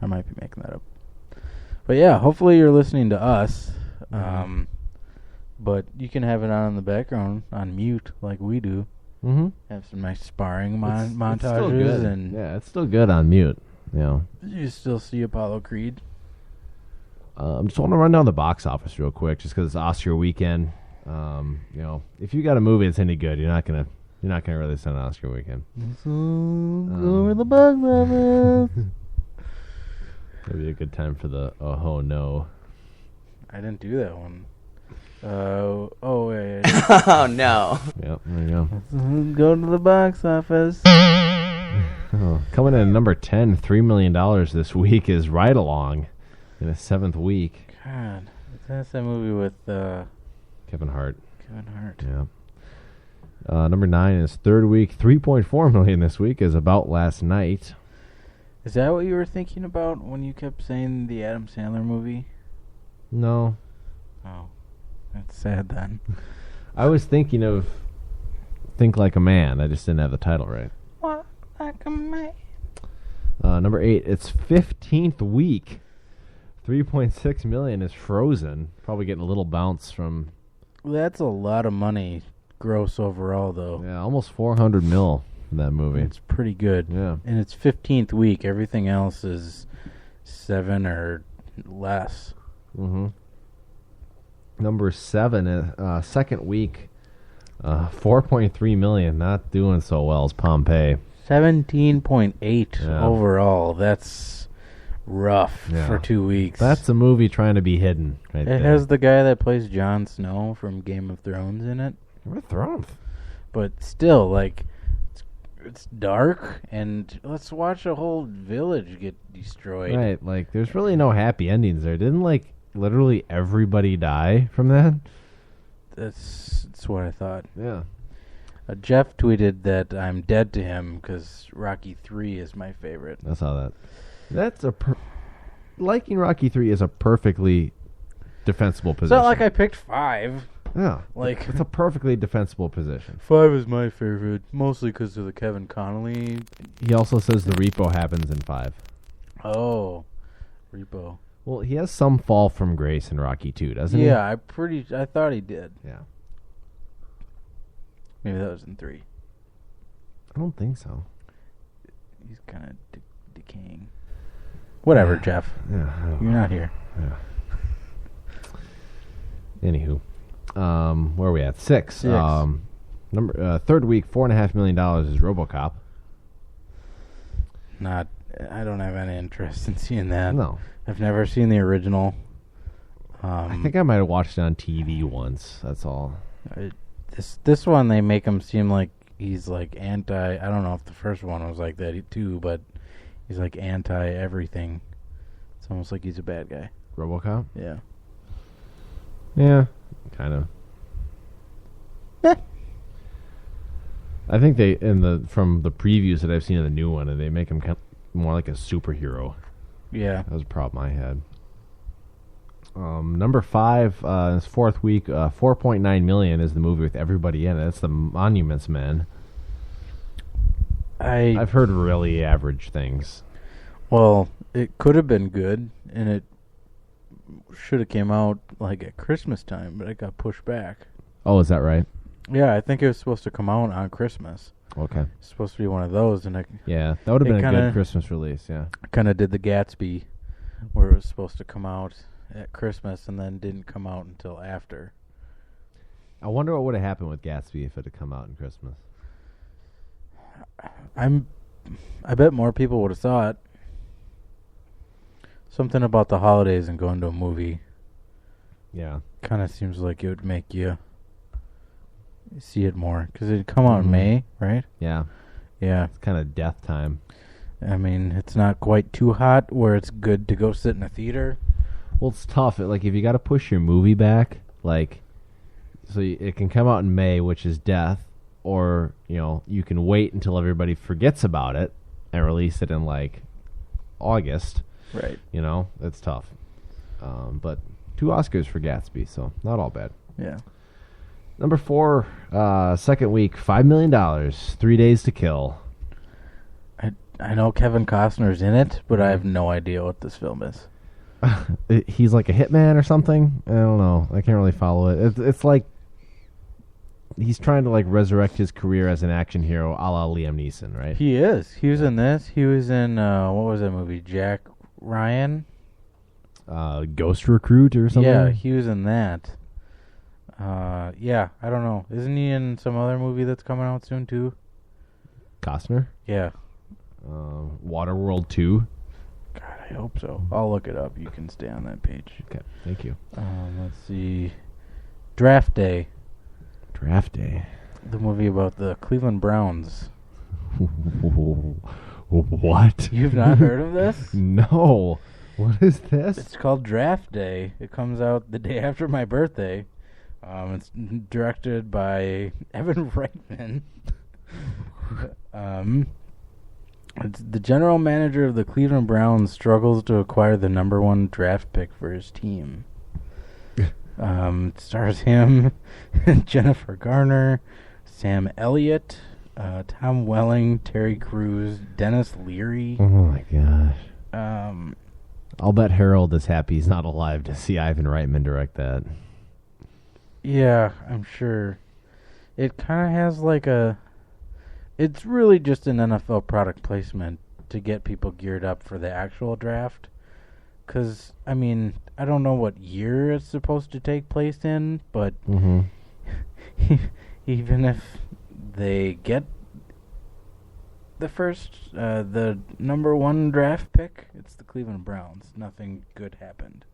I might be making that up. But, yeah, hopefully you're listening to us. But you can have it on in the background, on mute, like we do. Mm-hmm. Have some nice sparring montages. It's still good. And yeah, it's still good on mute. You still see Apollo Creed. Just want to run down the box office real quick, just because it's Oscar weekend. If you got a movie that's any good, you're not gonna really send an Oscar weekend. Go over the box office. Maybe a good time for the oh no. I didn't do that one. Wait. Oh, no. Yep, there you go. Go to the box office. Coming in at number 10, $3 million this week is Ride Along in its 7th week. God, that's that movie with Kevin Hart. Yeah. Number 9 is 3rd week, $3.4 million this week is About Last Night. Is that what you were thinking about when you kept saying the Adam Sandler movie? No. Oh, that's sad then. I was thinking of Think Like a Man. I just didn't have the title right. What like a man? Number 8, it's 15th week. 3.6 million is Frozen. Probably getting a little bounce from... That's a lot of money gross overall, though. Yeah, almost 400 mil for that movie. It's pretty good. Yeah. And it's 15th week. Everything else is 7 or less. Mm-hmm. Number 7, 2nd week, 4.3 million. Not doing so well as Pompeii. 17.8 overall. That's rough for 2 weeks. That's a movie trying to be hidden. Right It has the guy that plays Jon Snow from Game of Thrones in it. Game of Thrones. But still, it's dark, and let's watch a whole village get destroyed. Right, there's really no happy endings there. Didn't, literally everybody die from that? That's what I thought. Yeah. Jeff tweeted that I'm dead to him because Rocky 3 is my favorite. I saw that. That's liking Rocky 3 is a perfectly defensible position. It's not like I picked 5. Yeah. It's a perfectly defensible position. 5 is my favorite, mostly because of the Kevin Connolly. He also says the repo happens in 5. Oh, repo. Well, he has some fall from grace in Rocky 2, doesn't he? Yeah, I thought he did. Yeah. Maybe that was in 3. I don't think so. He's kind of decaying. Whatever, Jeff. Yeah, You're not here. Yeah. Anywho, where are we at? 6. Third week, $4.5 million is RoboCop. I don't have any interest in seeing that. No. I've never seen the original. I think I might have watched it on TV once. That's all. This one, they make him seem like he's like anti. I don't know if the first one was like that too, but he's like anti everything. It's almost like he's a bad guy. RoboCop? Yeah. Yeah, kind of. I think they from the previews that I've seen of the new one, and they make him kind of more like a superhero. Yeah, that was a problem I had. Number 5, in its fourth week, $4.9 million is the movie with everybody in it. It's the Monuments Men. I've heard really average things. Well, it could have been good, and it should have came out like at Christmas time, but it got pushed back. Oh, is that right? Yeah, I think it was supposed to come out on Christmas. Okay. It's supposed to be one of those, and yeah, that would have been a good Christmas release. Yeah, kind of did the Gatsby, where it was supposed to come out at Christmas and then didn't come out until after. I wonder what would have happened with Gatsby if it had come out in Christmas. I bet more people would have saw it. Something about the holidays and going to a movie. Yeah. Kind of seems like it would make you see it more. Because it'd come out in May, right? Yeah. Yeah. It's kind of death time. I mean, it's not quite too hot where it's good to go sit in a theater. Well, it's tough. Like, if you got to push your movie back, like, so it can come out in May, which is death, or, you can wait until everybody forgets about it and release it in, like, August. Right. It's tough. But 2 Oscars for Gatsby, so not all bad. Yeah. Number 4, second week, $5 million, 3 Days to Kill. I know Kevin Costner's in it, but I have no idea what this film is. He's like a hitman or something. I don't know. I can't really follow it. It's like he's trying to like resurrect his career as an action hero, a la Liam Neeson, right? He is. He was in this. He was in what was that movie? Jack Ryan. Ghost Recruit or something. Yeah, he was in that. Yeah, I don't know. Isn't he in some other movie that's coming out soon too? Costner. Yeah. Waterworld 2. God, I hope so. I'll look it up. You can stay on that page. Okay, thank you. Let's see. Draft Day. Draft Day. The movie about the Cleveland Browns. What? You've not heard of this? No. What is this? It's called Draft Day. It comes out the day after my birthday. It's directed by Evan Reitman. It's the general manager of the Cleveland Browns struggles to acquire the number 1 draft pick for his team. It stars him, Jennifer Garner, Sam Elliott, Tom Welling, Terry Crews, Dennis Leary. Oh my gosh. I'll bet Harold is happy he's not alive to see Ivan Reitman direct that. Yeah, I'm sure. It kind of has like a... It's really just an NFL product placement to get people geared up for the actual draft. Because, I mean, I don't know what year it's supposed to take place in, but even if they get the number 1 draft pick, it's the Cleveland Browns. Nothing good happened.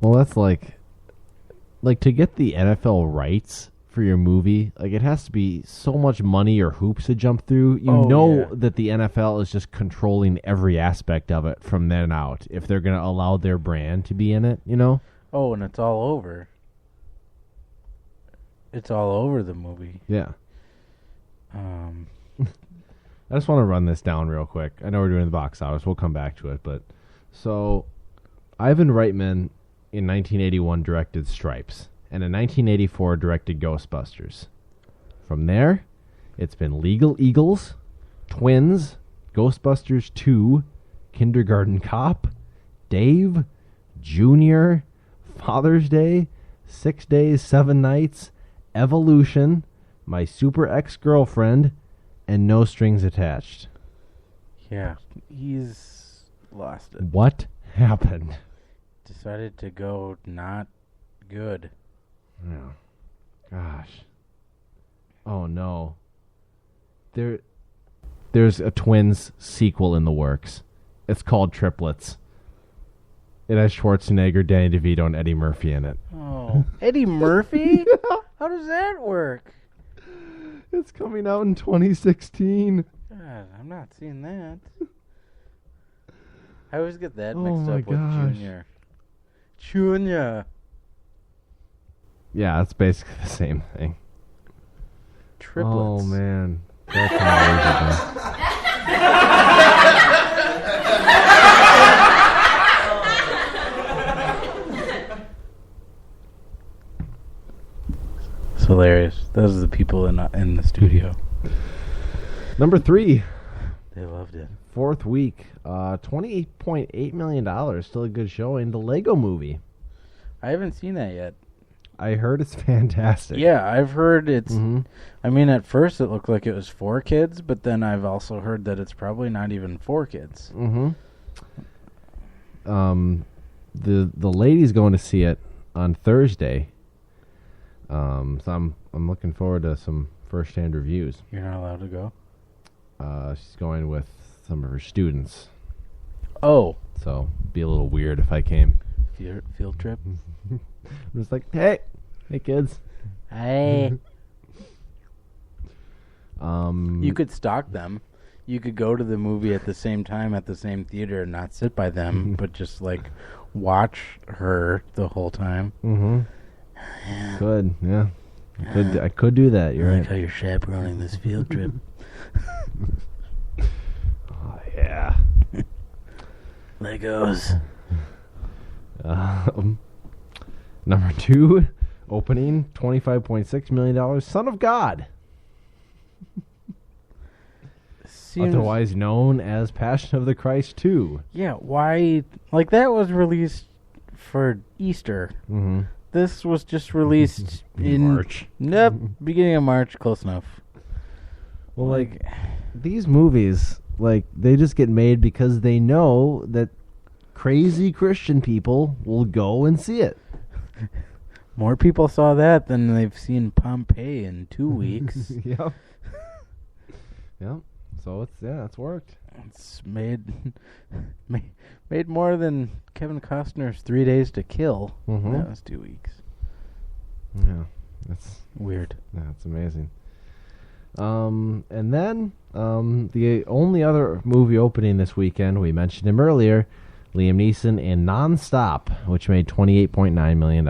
Well, that's like to get the NFL rights for your movie, like it has to be so much money or hoops to jump through. That the NFL is just controlling every aspect of it from then out if they're going to allow their brand to be in it, Oh, and it's all over. It's all over the movie. Yeah. I just want to run this down real quick. I know we're doing the box office. We'll come back to it, but so Ivan Reitman in 1981 directed Stripes. And in 1984 directed Ghostbusters. From there, it's been Legal Eagles, Twins, Ghostbusters 2, Kindergarten Cop, Dave, Junior, Father's Day, 6 Days, 7 Nights, Evolution, My Super Ex-Girlfriend, and no strings attached. Yeah, he's lost it. What happened? Decided to go not good. Oh, gosh. Oh, no. There's a Twins sequel in the works. It's called Triplets. It has Schwarzenegger, Danny DeVito, and Eddie Murphy in it. Oh, Eddie Murphy? How does that work? It's coming out in 2016. God, I'm not seeing that. I always get that Oh mixed my up with gosh. Junior. Junior. Yeah, it's basically the same thing. Triplets. Oh, man. That's unbelievable. It's hilarious. Those are the people in the studio. Number 3. They loved it. 4th week. $28.8 million. Still a good showing. The Lego Movie. I haven't seen that yet. I heard it's fantastic. Yeah, I've heard it's... Mhm. I mean, at first it looked like it was for kids, but then I've also heard that it's probably not even for kids. Mm-hmm. The lady's going to see it on Thursday. So I'm looking forward to some first-hand reviews. You're not allowed to go? She's going with some of her students. Oh. So be a little weird if I came. Field trip? I'm just like, hey kids. Hey. You could stalk them. You could go to the movie at the same time at the same theater and not sit by them, but just like watch her the whole time. Mm-hmm. Could, yeah. I could do that. You're right. How you're chaperoning this field trip. Oh, yeah. Legos. Number 2, opening $25.6 million. Son of God. Otherwise known as Passion of the Christ 2. Yeah, why? Like, that was released for Easter. Mm-hmm. This was just released in March. Nope, beginning of March, close enough. Well, like, these movies, like, they just get made because they know that crazy Christian people will go and see it. More people saw that than they've seen Pompeii in 2 weeks. Yep. Yep. So it's worked. It's made more than Kevin Costner's 3 Days to Kill. Mm-hmm. That was 2 weeks. Yeah, that's weird. Yeah, it's amazing. And then the only other movie opening this weekend, we mentioned him earlier, Liam Neeson in Non-Stop, which made $28.9 million.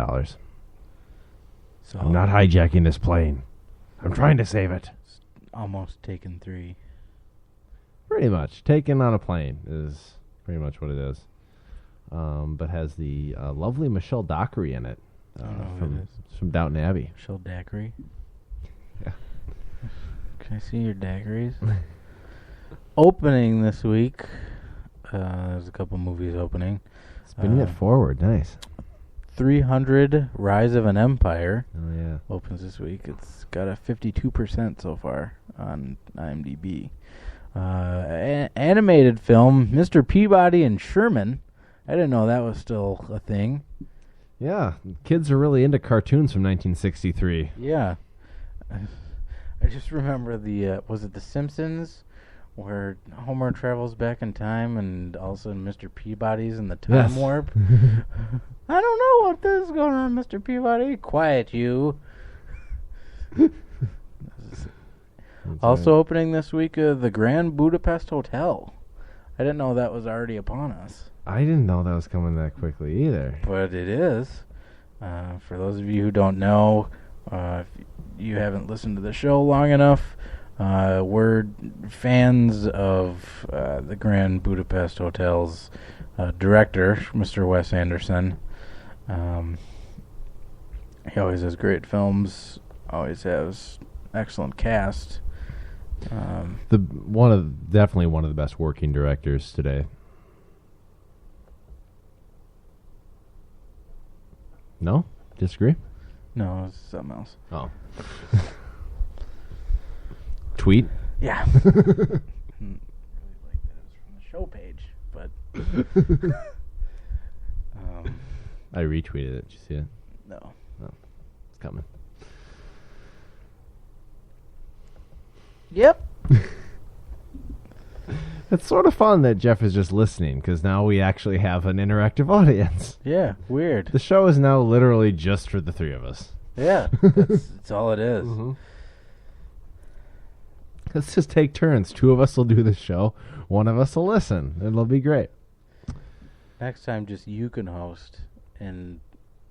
So I'm not hijacking this plane. I'm trying to save it. Almost Taken 3. Pretty much. Taken on a Plane is pretty much what it is. But has the lovely Michelle Dockery in it. From Downton Abbey. Michelle Daiquiri. Yeah. Can I see your daiquiris? Opening this week. There's a couple movies opening. Spinning it forward. Nice. 300 Rise of an Empire. Oh, yeah. Opens this week. It's got a 52% so far on IMDb. Animated film, Mr. Peabody and Sherman. I didn't know that was still a thing. Yeah, kids are really into cartoons from 1963. Yeah. I just remember was it The Simpsons, where Homer travels back in time and all of a sudden Mr. Peabody's in the time warp? I don't know what this is going on, Mr. Peabody. Quiet, you. Also opening this week, the Grand Budapest Hotel. I didn't know that was already upon us. I didn't know that was coming that quickly either. But it is. For those of you who don't know, if you haven't listened to the show long enough, we're fans of the Grand Budapest Hotel's director, Mr. Wes Anderson. He always has great films, always has excellent cast. Definitely one of the best working directors today. No? Disagree? No, it's something else. Oh. Tweet? Yeah. Really like that it was from the show page, but I retweeted it. Did you see it? no. It's coming. Yep. It's sort of fun that Jeff is just listening, because now we actually have an interactive audience. Yeah, weird. The show is now literally just for the three of us. Yeah, that's all it is. Mm-hmm. Let's just take turns. Two of us will do the show. One of us will listen. It'll be great. Next time, just you can host, and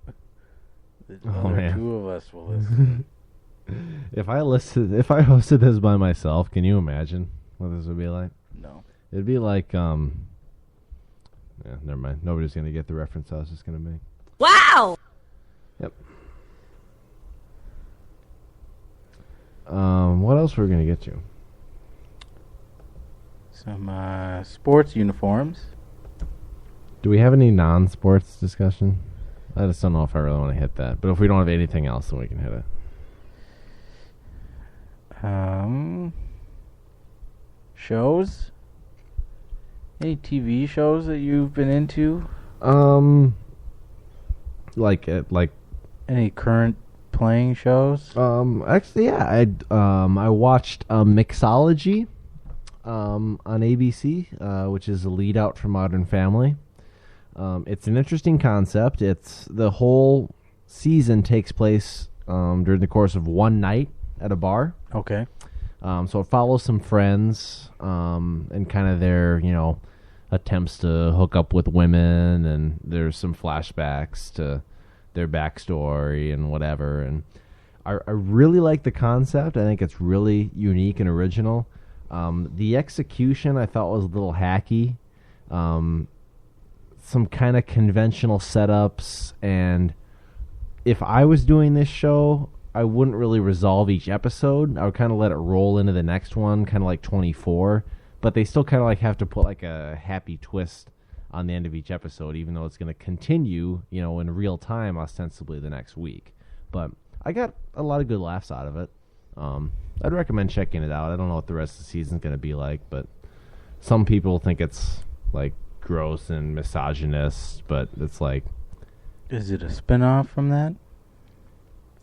the Oh, other man. two of us will listen. If I hosted this by myself, can you imagine what this would be like? No. It'd be like, yeah, never mind. Nobody's going to get the reference I was just going to make. Wow! Yep. What else were we going to get you? Some sports uniforms. Do we have any non-sports discussion? I just don't know if I really want to hit that. But if we don't have anything else, then we can hit it. Shows? Any TV shows that you've been into? Like Any current playing shows? actually, yeah, I watched Mixology, on ABC, which is a lead out for Modern Family. It's an interesting concept. It's the whole season takes place during the course of one night at a bar. Okay. So it follows some friends and kind of their, attempts to hook up with women, and there's some flashbacks to their backstory and whatever. And I really like the concept. I think it's really unique and original. The execution I thought was a little hacky. Some kind of conventional setups, and if I was doing this show, I wouldn't really resolve each episode. I would kind of let it roll into the next one, kind of like 24. But they still kind of like have to put like a happy twist on the end of each episode, even though it's going to continue, in real time, ostensibly the next week. But I got a lot of good laughs out of it. I'd recommend checking it out. I don't know what the rest of the season's going to be like, but some people think it's like gross and misogynist, but it's like... Is it a spin-off from that?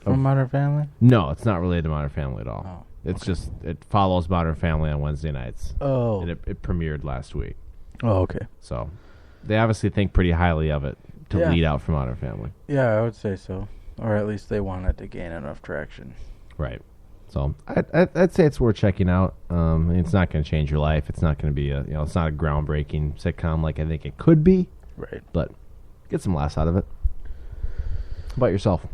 From Modern Family? No, it's not related to Modern Family at all. Oh, it's just, it follows Modern Family on Wednesday nights. Oh. And it premiered last week. Oh, okay. So they obviously think pretty highly of it to Yeah. lead out for Modern Family. Yeah, I would say so. Or at least they want it to gain enough traction. Right. So I'd say it's worth checking out. It's not going to change your life. It's not going to be it's not a groundbreaking sitcom like I think it could be. Right. But get some laughs out of it. How about yourself?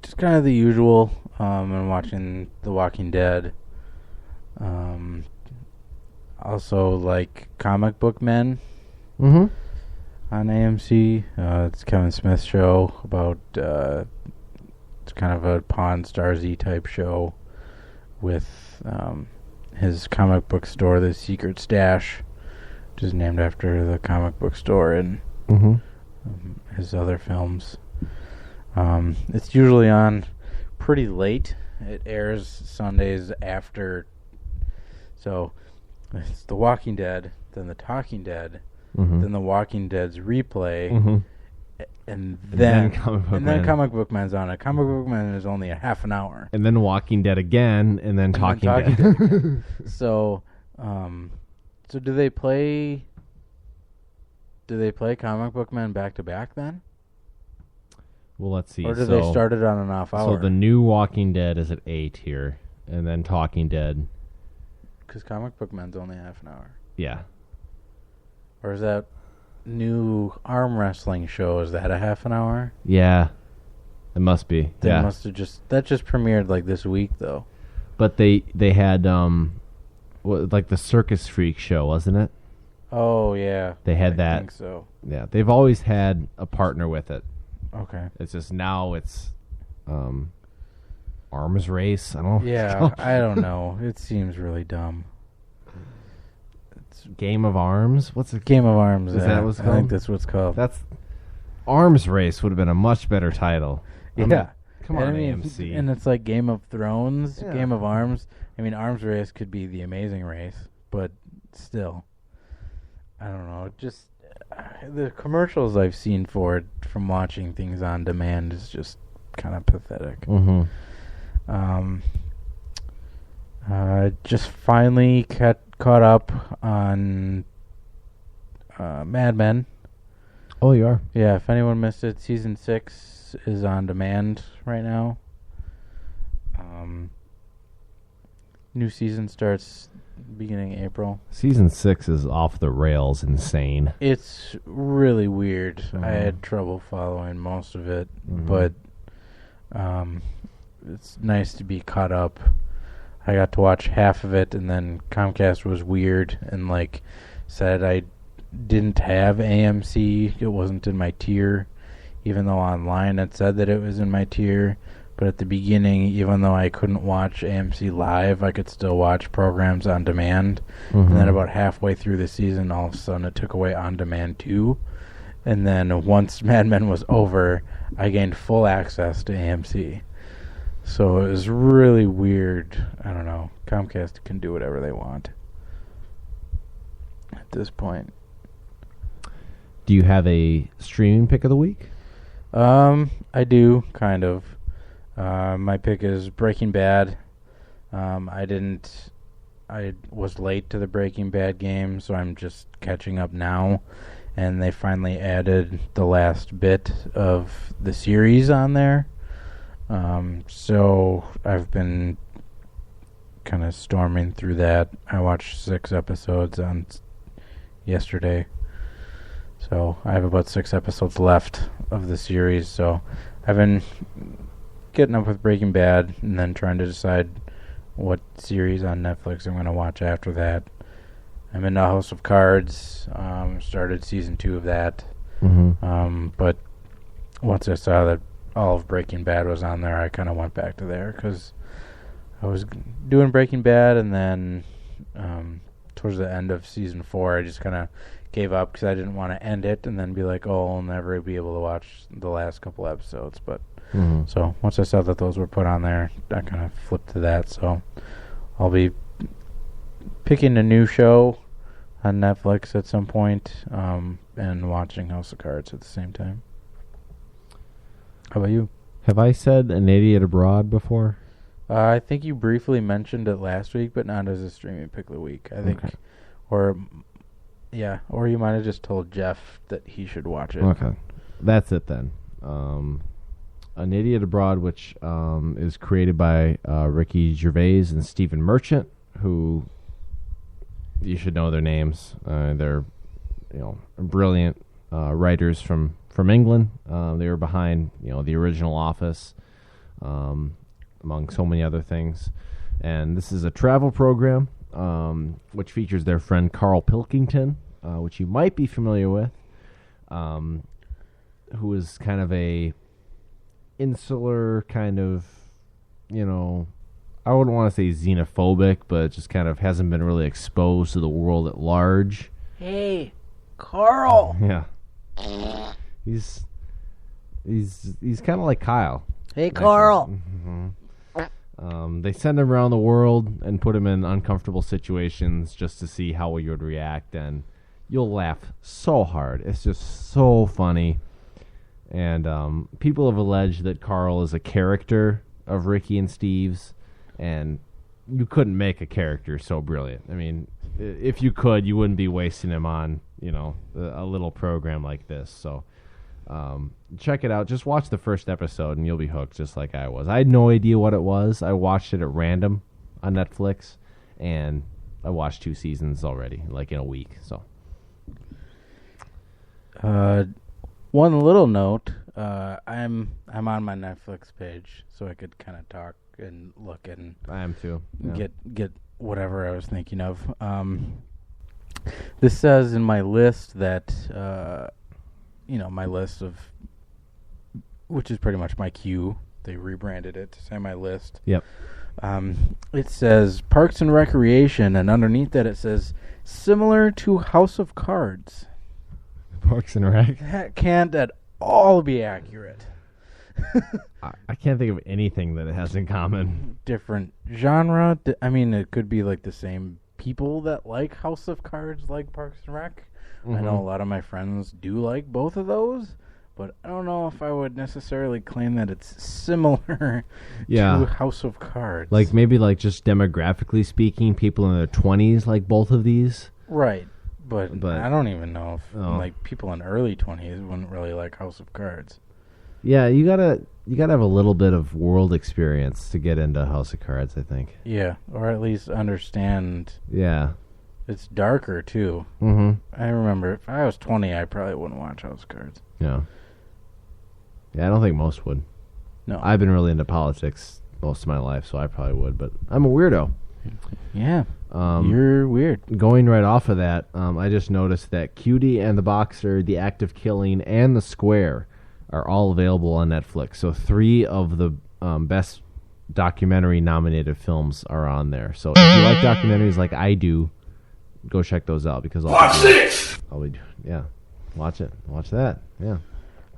Just kind of the usual. I'm watching The Walking Dead. Also like Comic Book Men. Mm-hmm. On AMC. It's Kevin Smith's show about it's kind of a Pawn Stars-y type show with his comic book store, The Secret Stash, which is named after the comic book store in his other films. It's usually on pretty late. It airs Sundays after. So it's The Walking Dead, then The Talking Dead, then The Walking Dead's replay, and then Comic Book Man's on it. Comic Book Man is only a half an hour. And then Walking Dead again, and then Talking Dead. Dead again. So do they play Comic Book Man back to back then? Well, let's see. Or do they start it on an off hour? So the new Walking Dead is at 8 here, and then Talking Dead. Because Comic Book Man's only half an hour. Yeah. Or is that new arm wrestling show, is that a half an hour? Yeah. It must be. That just premiered like this week though. But they had like the Circus Freak show, wasn't it? Oh yeah. They had that. I think so. Yeah, they've always had a partner with it. Okay. It's just now it's arms race. I don't know. Yeah, I don't know. It seems really dumb. Game of Arms? What's it? Game of Arms. Is that what it's called? I think that's what it's called. That's Arms Race would have been a much better title. Yeah. Come on, AMC. And it's like Game of Thrones, Yeah. Game of Arms. I mean, Arms Race could be The Amazing Race, but still, I don't know. Just the commercials I've seen for it from watching things on demand is just kind of pathetic. Mm-hmm. Just finally caught up on Mad Men. Oh, you are? Yeah, if anyone missed it, season 6 is on demand right now. New season starts beginning April. Season 6 is off the rails insane. It's really weird. I had trouble following most of it, but it's nice to be caught up. I got to watch half of it, and then Comcast was weird and like said I didn't have AMC. It wasn't in my tier, even though online it said that it was in my tier. But at the beginning, even though I couldn't watch AMC live, I could still watch programs on demand. And then about halfway through the season, all of a sudden it took away on demand too. And then once Mad Men was over, I gained full access to AMC. So it was really weird. I don't know. Comcast can do whatever they want at this point. Do you have a streaming pick of the week? I do, kind of. My pick is Breaking Bad. I was late to the Breaking Bad game, so I'm just catching up now. And they finally added the last bit of the series on there. So I've been kind of storming through that. I watched 6 episodes on yesterday. So I have about 6 episodes left of the series. So I've been getting up with Breaking Bad and then trying to decide what series on Netflix I'm going to watch after that. I'm into House of Cards. Started season 2 of that. But once I saw that all of Breaking Bad was on there, I kind of went back to there because I was doing Breaking Bad, and then towards the end of season 4, I just kind of gave up because I didn't want to end it and then be like, oh, I'll never be able to watch the last couple episodes. But so once I saw that those were put on there, I kind of flipped to that. So I'll be picking a new show on Netflix at some point, and watching House of Cards at the same time. How about you? Have I said An Idiot Abroad before? I think you briefly mentioned it last week, but not as a streaming pick of the week. I think, or you might have just told Jeff that he should watch it. Okay, that's it then. An Idiot Abroad, which is created by Ricky Gervais and Stephen Merchant, who you should know their names. They're brilliant writers from England. They were behind the original Office, among so many other things. And this is a travel program which features their friend Carl Pilkington, which you might be familiar with, who is kind of a insular kind of, I wouldn't want to say xenophobic, but just kind of hasn't been really exposed to the world at large. Hey, Carl. Yeah. He's kind of like Kyle. Hey, Carl. They send him around the world and put him in uncomfortable situations just to see how you would react, and you'll laugh so hard. It's just so funny. And people have alleged that Carl is a character of Ricky and Steve's, and you couldn't make a character so brilliant. I mean, if you could, you wouldn't be wasting him on, a little program like this. So check it out. Just watch the first episode, and you'll be hooked just like I was. I had no idea what it was. I watched it at random on Netflix, and I watched 2 seasons already, like in a week. So, one little note: I'm on my Netflix page, so I could kind of talk and look and I am too. Yeah. Get whatever I was thinking of. This says in my list that my list of, which is pretty much my queue. They rebranded it to say my list. Yep. It says Parks and Recreation, and underneath that it says similar to House of Cards. Parks and Rec. That can't at all be accurate. I can't think of anything that it has in common. Different genre. I mean, it could be like the same people that like House of Cards, like Parks and Rec. I know a lot of my friends do like both of those, but I don't know if I would necessarily claim that it's similar to House of Cards. Like maybe like just demographically speaking, people in their 20s like both of these. Right. But I don't even know if like people in early 20s wouldn't really like House of Cards. Yeah, you gotta have a little bit of world experience to get into House of Cards, I think. Yeah, or at least understand. Yeah. It's darker, too. Mm-hmm. I remember, if I was 20, I probably wouldn't watch House of Cards. Yeah. Yeah, I don't think most would. No. I've been really into politics most of my life, so I probably would, but I'm a weirdo. Yeah. You're weird. Going right off of that, I just noticed that Cutie and the Boxer, The Act of Killing, and The Square are all available on Netflix. So 3 of the best documentary-nominated films are on there. So if you like documentaries like I do, go check those out. Because watch this! Yeah, watch it. Watch that. Yeah.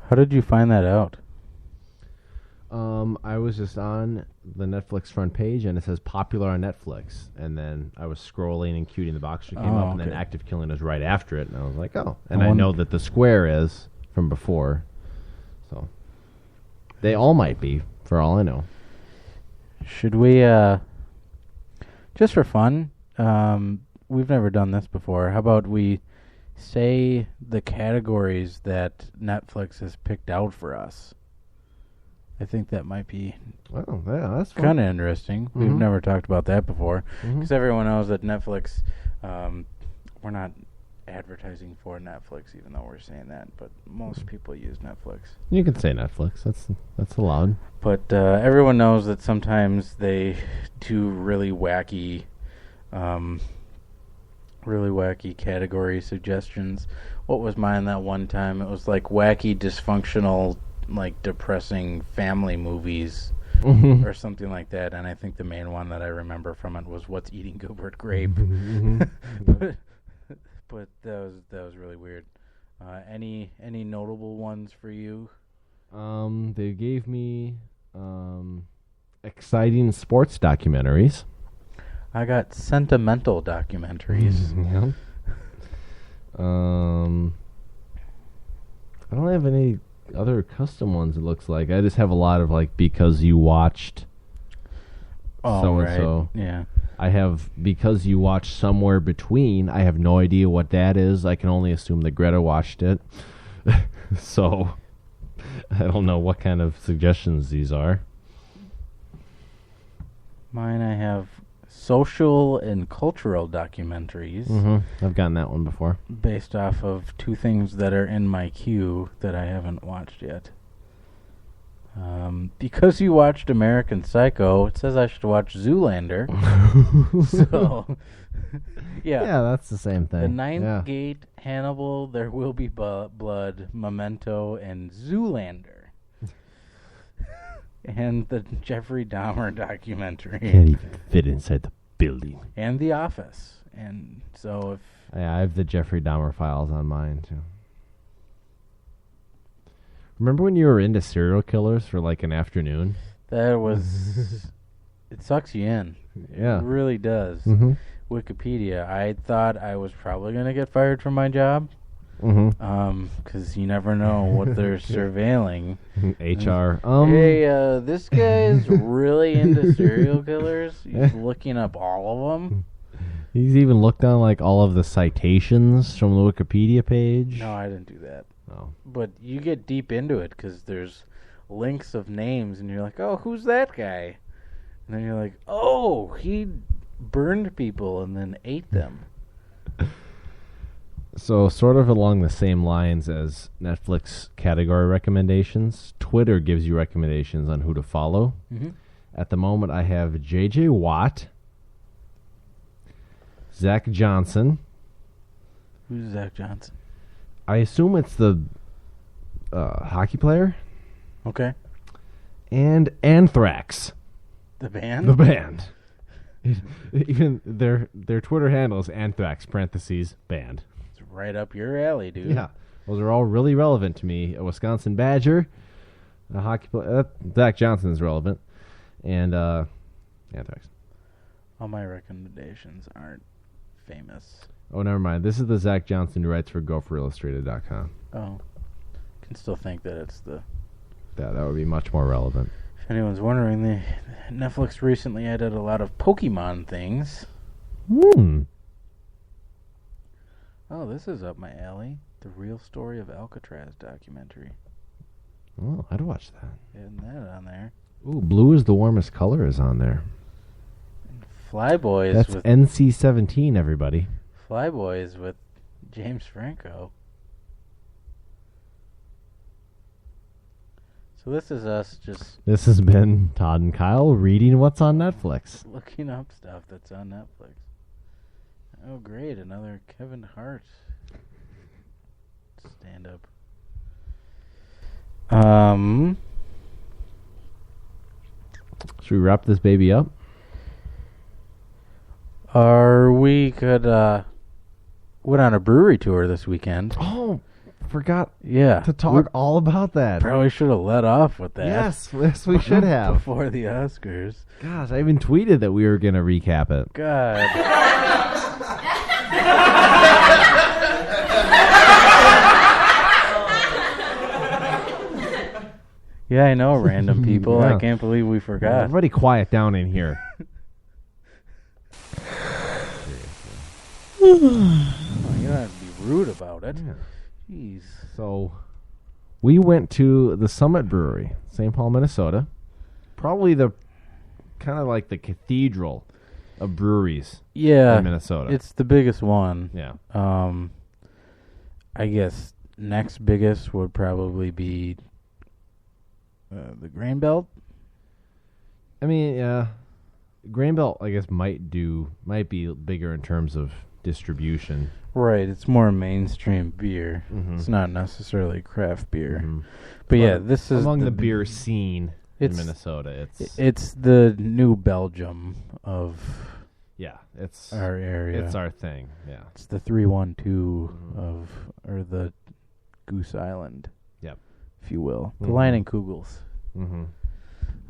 How did you find that out? I was just on the Netflix front page, and it says popular on Netflix. And then I was scrolling, and Cutie and the Boxer came up, and then Act of Killing was right after it. And I was like, oh. And I know that The Square is from before. So they all might be, for all I know. Should we, just for fun, we've never done this before. How about we say the categories that Netflix has picked out for us? I think that might be that's kind of interesting. Mm-hmm. We've never talked about that before. Because everyone knows that Netflix, we're not advertising for Netflix, even though we're saying that, but most people use Netflix. You can say Netflix. That's allowed. But everyone knows that sometimes they do really wacky category suggestions. What was mine that one time? It was like wacky, dysfunctional, like depressing family movies or something like that. And I think the main one that I remember from it was What's Eating Gilbert Grape. But that was really weird. Any notable ones for you? They gave me exciting sports documentaries. I got sentimental documentaries. Yeah. I don't have any other custom ones, it looks like. I just have a lot of like because you watched so and so. Yeah. I have because you watched Somewhere Between. I have no idea what that is. I can only assume that Greta watched it. So I don't know what kind of suggestions these are. Mine, I have social and cultural documentaries. I've gotten that one before. Based off of 2 things that are in my queue that I haven't watched yet. Because you watched American Psycho, it says I should watch Zoolander. So, yeah, that's the same thing. The Ninth Gate, Hannibal, There Will Be Blood, Memento, and Zoolander. And the Jeffrey Dahmer documentary. Can't even fit inside the building. And The Office. And so if... Yeah, I have the Jeffrey Dahmer files on mine, too. Remember when you were into serial killers for like an afternoon? That was... It sucks you in. Yeah. It really does. Wikipedia. I thought I was probably going to get fired from my job. Because you never know what they're surveilling. HR. Hey, this guy is really into serial killers. He's looking up all of them. He's even looked on like all of the citations from the Wikipedia page. No, I didn't do that. Oh. But you get deep into it because there's links of names, and you're like, oh, who's that guy? And then you're like, oh, he burned people and then ate them. So, sort of along the same lines as Netflix category recommendations, Twitter gives you recommendations on who to follow. At the moment, I have J.J. Watt, Zach Johnson. Who's Zach Johnson? I assume it's the hockey player. Okay. And Anthrax. The band? The band. Even their Twitter handle is Anthrax, parentheses, band. Right up your alley, dude. Yeah. Those are all really relevant to me. A Wisconsin Badger, A hockey player. Zach Johnson is relevant. And Anthrax. All my recommendations aren't famous. Oh, never mind. This is the Zach Johnson who writes for GopherIllustrated.com. Oh. Can still think that it's the... That would be much more relevant. If anyone's wondering, the Netflix recently added a lot of Pokemon things. Oh, this is up my alley. The Real Story of Alcatraz documentary. Oh, I'd watch that. Isn't that on there? Ooh, Blue is the Warmest Color is on there. And Flyboys That's with... NC-17, everybody. Flyboys with James Franco. So this is us just This has been Todd and Kyle reading what's on Netflix. looking up stuff that's on Netflix. Oh, great. Another Kevin Hart stand-up. Should we wrap this baby up? Or we could, went on a brewery tour this weekend. Oh, forgot Yeah. to talk all about that. Probably should have let off with that. Yes, we should have. Before the Oscars. Gosh, I even tweeted that we were going to recap it. God. Yeah, I know, random people. Yeah. I can't believe we forgot. Everybody quiet down in here. Oh, you don't have to be rude about it. Yeah. Jeez. So, we went to the Summit Brewery, St. Paul, Minnesota. Probably the kind of like the cathedral of breweries Yeah, in Minnesota. it's the biggest one. Yeah. I guess next biggest would probably be the Grain Belt. I mean, Grain Belt, I guess, might be bigger in terms of distribution. Right, it's more mainstream beer. Mhm. It's not necessarily craft beer. Mhm. But yeah, this is among the beer scene in it's- Minnesota. It's the New Belgium of it's our area. It's our thing. Yeah. It's the 312 or the Goose Island. Yep. If you will. The Mhm. Leinenkugels Mm-hmm.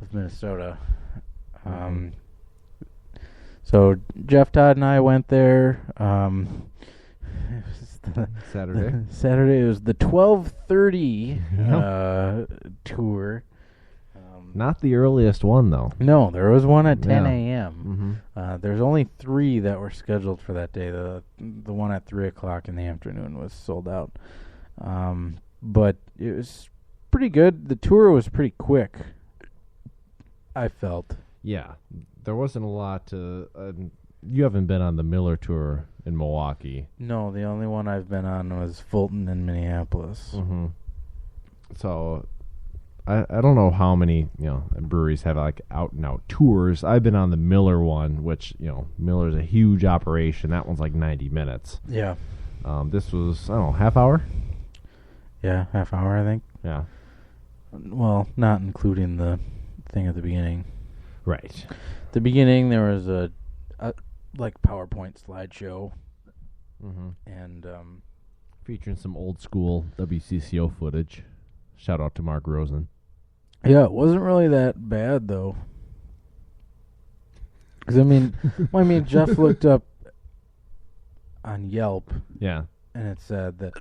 of Minnesota. So Jeff, Todd, and I went there. It was Saturday. Saturday. It was the 12:30 tour. Not the earliest one, though. No, there was one at 10 Yeah. a.m. There's only 3 that were scheduled for that day. The one at 3 o'clock in the afternoon was sold out. But it was pretty good. The tour was pretty quick, I felt. Yeah. There wasn't a lot to... you haven't been on the Miller Tour in Milwaukee. No, the only one I've been on was Fulton in Minneapolis. Mm-hmm. So... I don't know how many breweries have like out and out tours. I've been on the Miller one, which Miller's a huge operation. That one's like 90 minutes. Yeah. This was half hour. Yeah, half hour I think. Yeah. Well, not including the thing at the beginning. Right. The beginning there was a like PowerPoint slideshow, and featuring some old school WCCO footage. Shout out to Mark Rosen. Yeah, it wasn't really that bad though. 'Cause I mean, Jeff looked up on Yelp. Yeah. And it said that.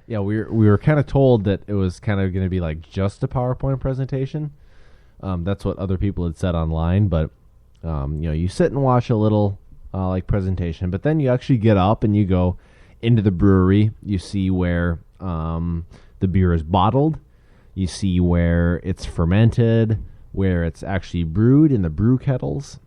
Yeah, we were kind of told that it was kind of going to be like just a PowerPoint presentation. That's what other people had said online, but you sit and watch a little like presentation, but then you actually get up and you go into the brewery. You see where the beer is bottled. You see where it's fermented, where it's actually brewed in the brew kettles.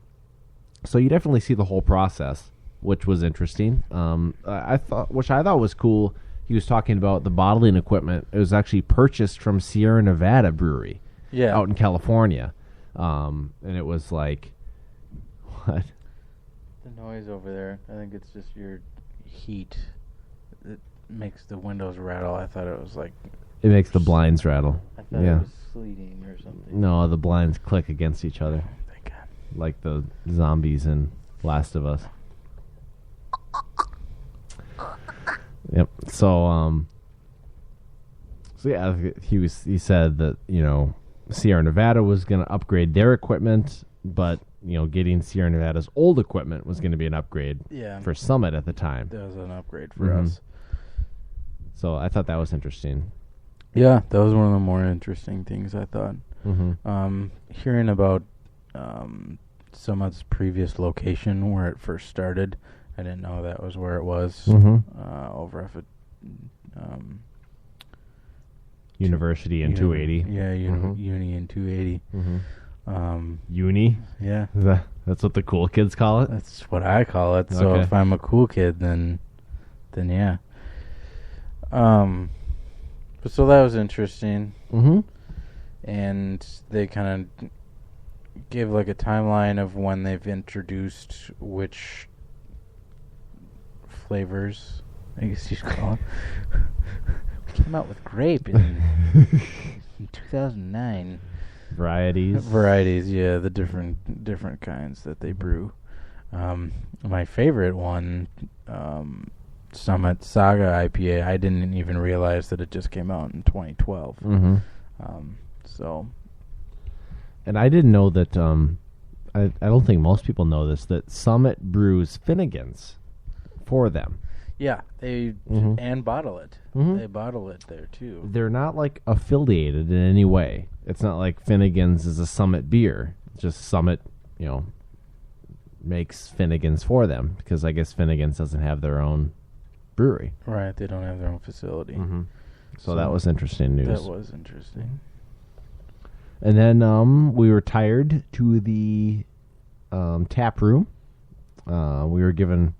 So you definitely see the whole process, which was interesting. I thought was cool. He was talking about the bottling equipment. It was actually purchased from Sierra Nevada Brewery, out in California, and it was like, what? The noise over there. I think it's just your heat that makes the windows rattle. I thought it was like. It makes the blinds rattle. I thought it was sleeting or something. No, the blinds click against each other. Thank God. Like the zombies in Last of Us. Yep. So yeah, he said that, Sierra Nevada was going to upgrade their equipment, but getting Sierra Nevada's old equipment was going to be an upgrade for Summit at the time. That was an upgrade for us. So I thought that was interesting. Yeah, that was one of the more interesting things I thought. Hearing about Summit's previous location where it first started, I didn't know that was where it was. Over off at University and 280. Yeah, Uni and 280. Uni? Yeah. That's what the cool kids call it? That's what I call it. So Okay. if I'm a cool kid, then yeah. But so that was interesting. And they kind of gave like a timeline of when they've introduced which flavors, I guess you'd call it. We came out with grape in 2009. Varieties, yeah, the different kinds that they brew. My favorite one, Summit Saga IPA, I didn't even realize that it just came out in 2012. And I didn't know that, I don't think most people know this, that Summit brews Finnegan's for them. Yeah, they and bottle it. They bottle it there too. They're not like affiliated in any way. It's not like Finnegan's is a Summit beer. It's just Summit, makes Finnegan's for them, because I guess Finnegan's doesn't have their own brewery. Right, they don't have their own facility. So that was interesting news. That was interesting. And then we retired to the tap room. We were given,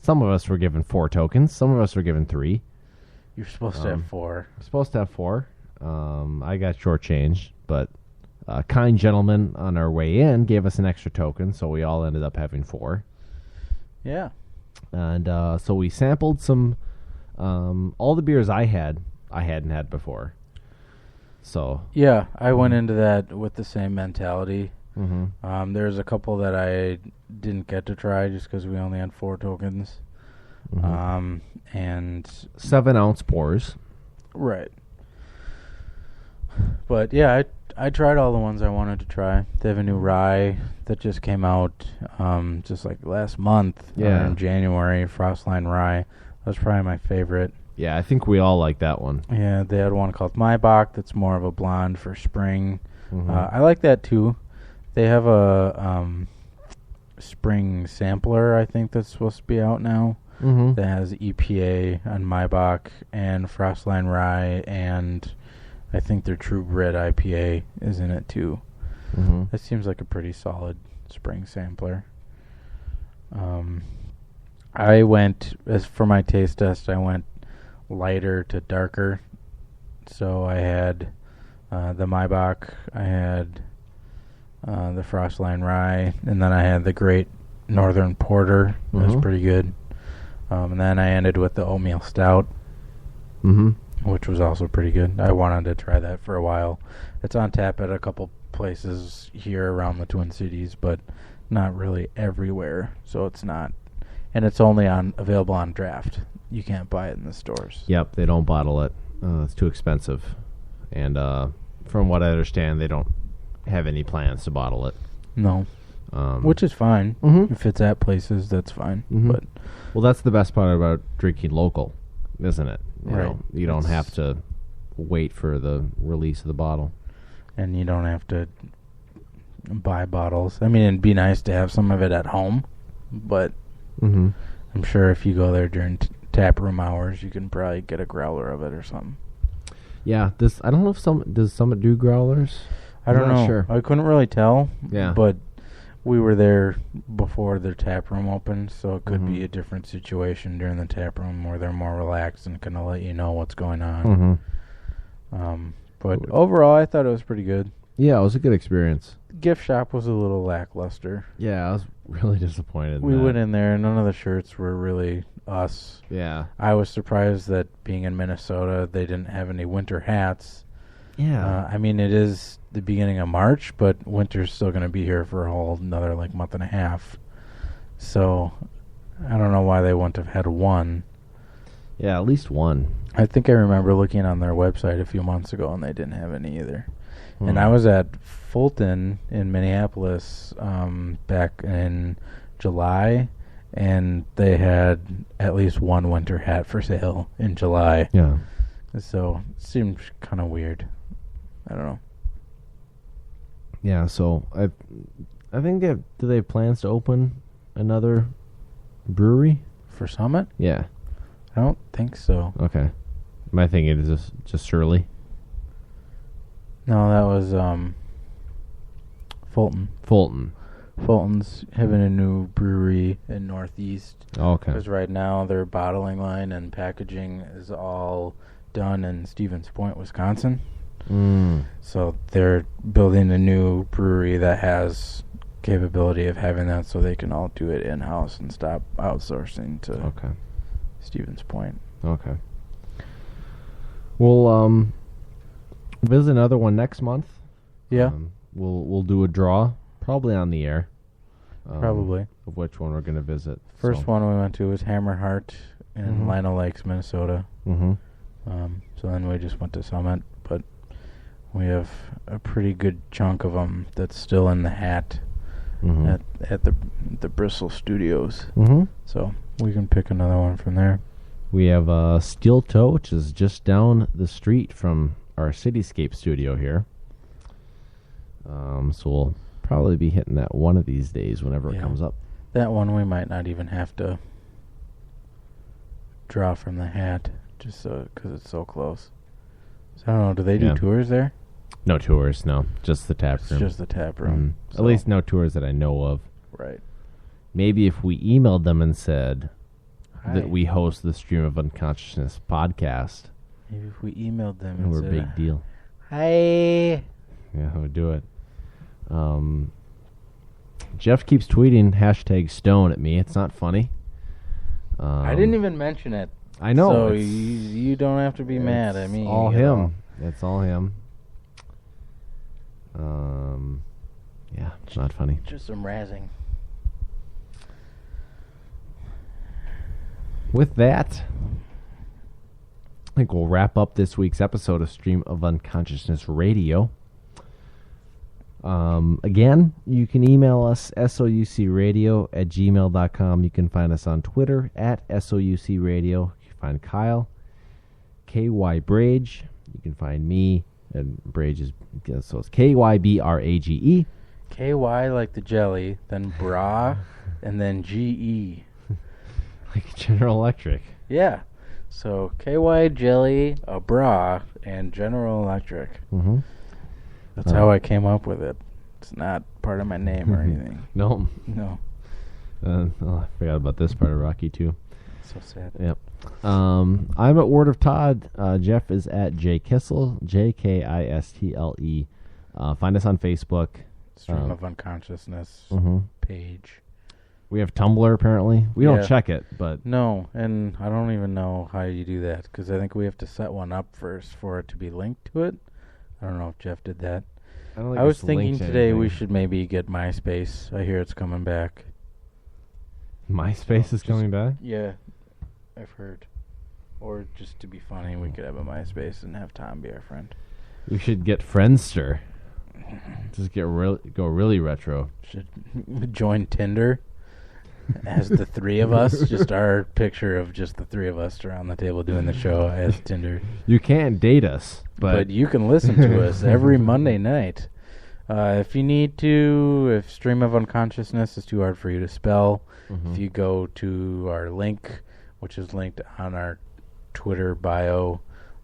some of us were given 4 tokens. Some of us were given 3. You're supposed to have 4. Supposed to have 4. I got shortchanged, but a kind gentleman on our way in gave us an extra token, so we all ended up having 4. Yeah. And so we sampled some, all the beers I hadn't had before. So yeah, I went into that with the same mentality. There's a couple that I didn't get to try just because we only had 4 tokens. And 7-ounce pours. Right. But yeah, I tried all the ones I wanted to try. They have a new rye that just came out just like last month. In January, Frostline Rye. That was probably my favorite. Yeah, I think we all like that one. Yeah, they had one called Maibach that's more of a blonde for spring. I like that too. They have a spring sampler, I think, that's supposed to be out now. That has EPA on Maibach and Frostline Rye, and I think their True Bred IPA is in it too. That seems like a pretty solid spring sampler. I went, as for my taste test, I went lighter to darker. So I had the Maibach, I had the Frostline Rye, and then I had the Great Northern Porter. That was pretty good. And then I ended with the Oatmeal Stout, which was also pretty good. I wanted to try that for a while. It's on tap at a couple places here around the Twin Cities, but not really everywhere. So it's not, and it's only available on draft. You can't buy it in the stores. Yep, they don't bottle it. It's too expensive. And from what I understand, they don't have any plans to bottle it. No. Which is fine. If it's at places, that's fine. But well, that's the best part about drinking local, isn't it? You don't have to wait for the release of the bottle. And you don't have to buy bottles. I mean, it'd be nice to have some of it at home, but I'm sure if you go there during tap room hours, you can probably get a growler of it or something. Yeah, I don't know if does Summit do growlers? I don't know. Sure. I couldn't really tell. Yeah. But we were there before their tap room opened, so it could be a different situation during the tap room where they're more relaxed and kind of let you know what's going on. But overall, I thought it was pretty good. Yeah, it was a good experience. Gift shop was a little lackluster. Yeah, I was really disappointed. We went in there, and none of the shirts were really us. Yeah. I was surprised that being in Minnesota, they didn't have any winter hats. Yeah. I mean, it is the beginning of March, but winter's still going to be here for a whole another month and a half. So I don't know why they wouldn't have had one. Yeah, at least one. I think I remember looking on their website a few months ago, and they didn't have any either. And I was at Fulton in Minneapolis back in July, and they had at least one winter hat for sale in July. Yeah. So it seemed kind of weird. I don't know. Yeah, so I think do they have plans to open another brewery? For Summit? Yeah. I don't think so. Okay. Am I thinking it's just Shirley? No, that was Fulton. Fulton's having a new brewery in Northeast. Oh, okay. Because right now their bottling line and packaging is all done in Stevens Point, Wisconsin. So they're building a new brewery that has capability of having that, so they can all do it in-house and stop outsourcing to Stevens Point. Okay. We'll visit another one next month. Yeah. We'll do a draw, probably on the air. Probably. Of which one we're going to visit. First one we went to was Hammerheart in Lino Lakes, Minnesota. Mm-hmm. So then we just went to Summit, but we have a pretty good chunk of them that's still in the hat at the Bristol Studios. Mm-hmm. So we can pick another one from there. We have Steel Toe, which is just down the street from our Cityscape studio here. So we'll probably be hitting that one of these days whenever it comes up. That one we might not even have to draw from the hat, just because it's so close. So I don't know, do they do tours there? No tours, no. Just the tap room. It's just the tap room. At least no tours that I know of. Right. Maybe if we emailed them and said that Hi. we host the Stream of Unconsciousness podcast. Maybe if we emailed them And and we're a said, big deal. Hi. Yeah, I would do it. Jeff keeps tweeting #Stone at me. It's not funny. I didn't even mention it. I know. So you don't have to be mad at me. All you him. know. It's all him. Yeah, it's not funny. Just some razzing. With that, I think we'll wrap up this week's episode of Stream of Unconsciousness Radio. Again, you can email us soucradio@gmail.com. You can find us on Twitter @SOUCradio. You can find Kyle, KY Brage. You can find me, and Brage is, so it's KYBRAGE. KY like the jelly, then bra, and then GE. Like General Electric. Yeah. So KY jelly, a bra, and General Electric. Mm-hmm. That's how I came up with it. It's not part of my name or anything. No. No. I forgot about this part of Rocky too. So sad. Yep. I'm at Word of Todd. Jeff is at JKistle, JKISTLE. Find us on Facebook. Stream of Unconsciousness page. We have Tumblr, apparently. We don't check it, but... No, and I don't even know how you do that, because I think we have to set one up first for it to be linked to it. I don't know if Jeff did that. I was thinking today we should maybe get MySpace. I hear it's coming back. MySpace is coming back? Yeah, I've heard. Or just to be funny, we could have a MySpace and have Tom be our friend. We should get Friendster. Just go really retro. Should join Tinder as the three of us. Just our picture of just the three of us around the table doing the show as Tinder. You can't date us, but you can listen to us every Monday night. If you need to, if Stream of Unconsciousness is too hard for you to spell, if you go to our link, which is linked on our Twitter bio,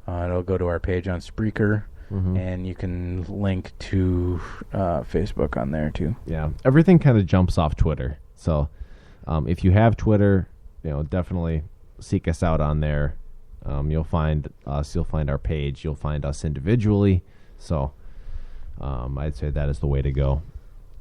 it'll go to our page on Spreaker. And you can link to Facebook on there too. Yeah, everything kind of jumps off Twitter. So if you have Twitter, definitely seek us out on there. You'll find us. You'll find our page. You'll find us individually. So I'd say that is the way to go.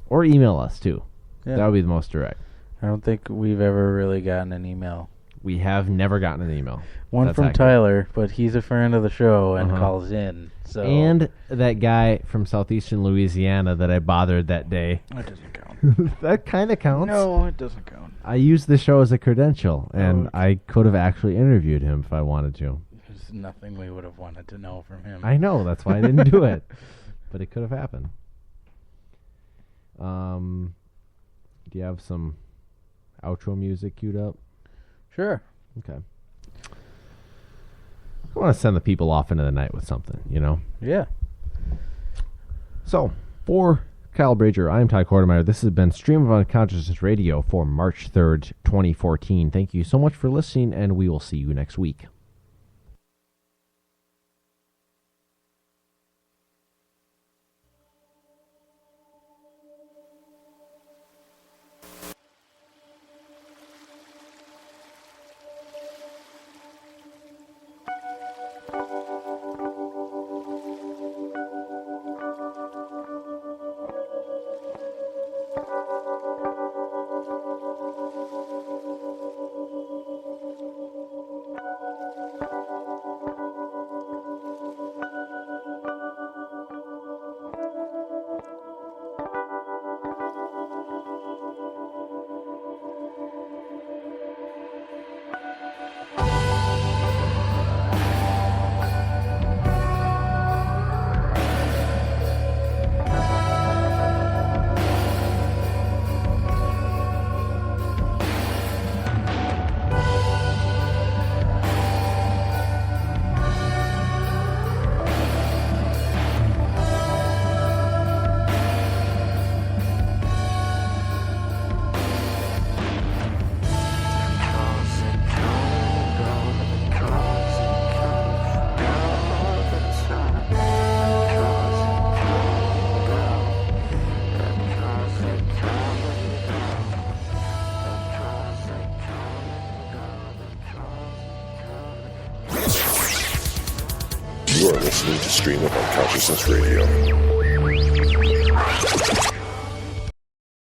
Or email us too. Yeah. That would be the most direct. I don't think we've ever really gotten an email. We have never gotten an email. One That's from accurate. Tyler, but he's a friend of the show and Uh-huh. calls in. So And that guy from southeastern Louisiana that I bothered that day. that doesn't count. That kind of counts. No, it doesn't count. I used the show as a credential, and okay. I could have actually interviewed him if I wanted to. There's nothing we would have wanted to know from him. I know, that's why I didn't do it. But it could have happened. Do you have some outro music queued up? Sure. Okay. I want to send the people off into the night with something, you know? Yeah. So, for Kyle Brager, I'm Ty Quartermeyer. This has been Stream of Unconsciousness Radio for March 3rd, 2014. Thank you so much for listening, and we will see you next week. You are listening to Stream of Unconsciousness Radio.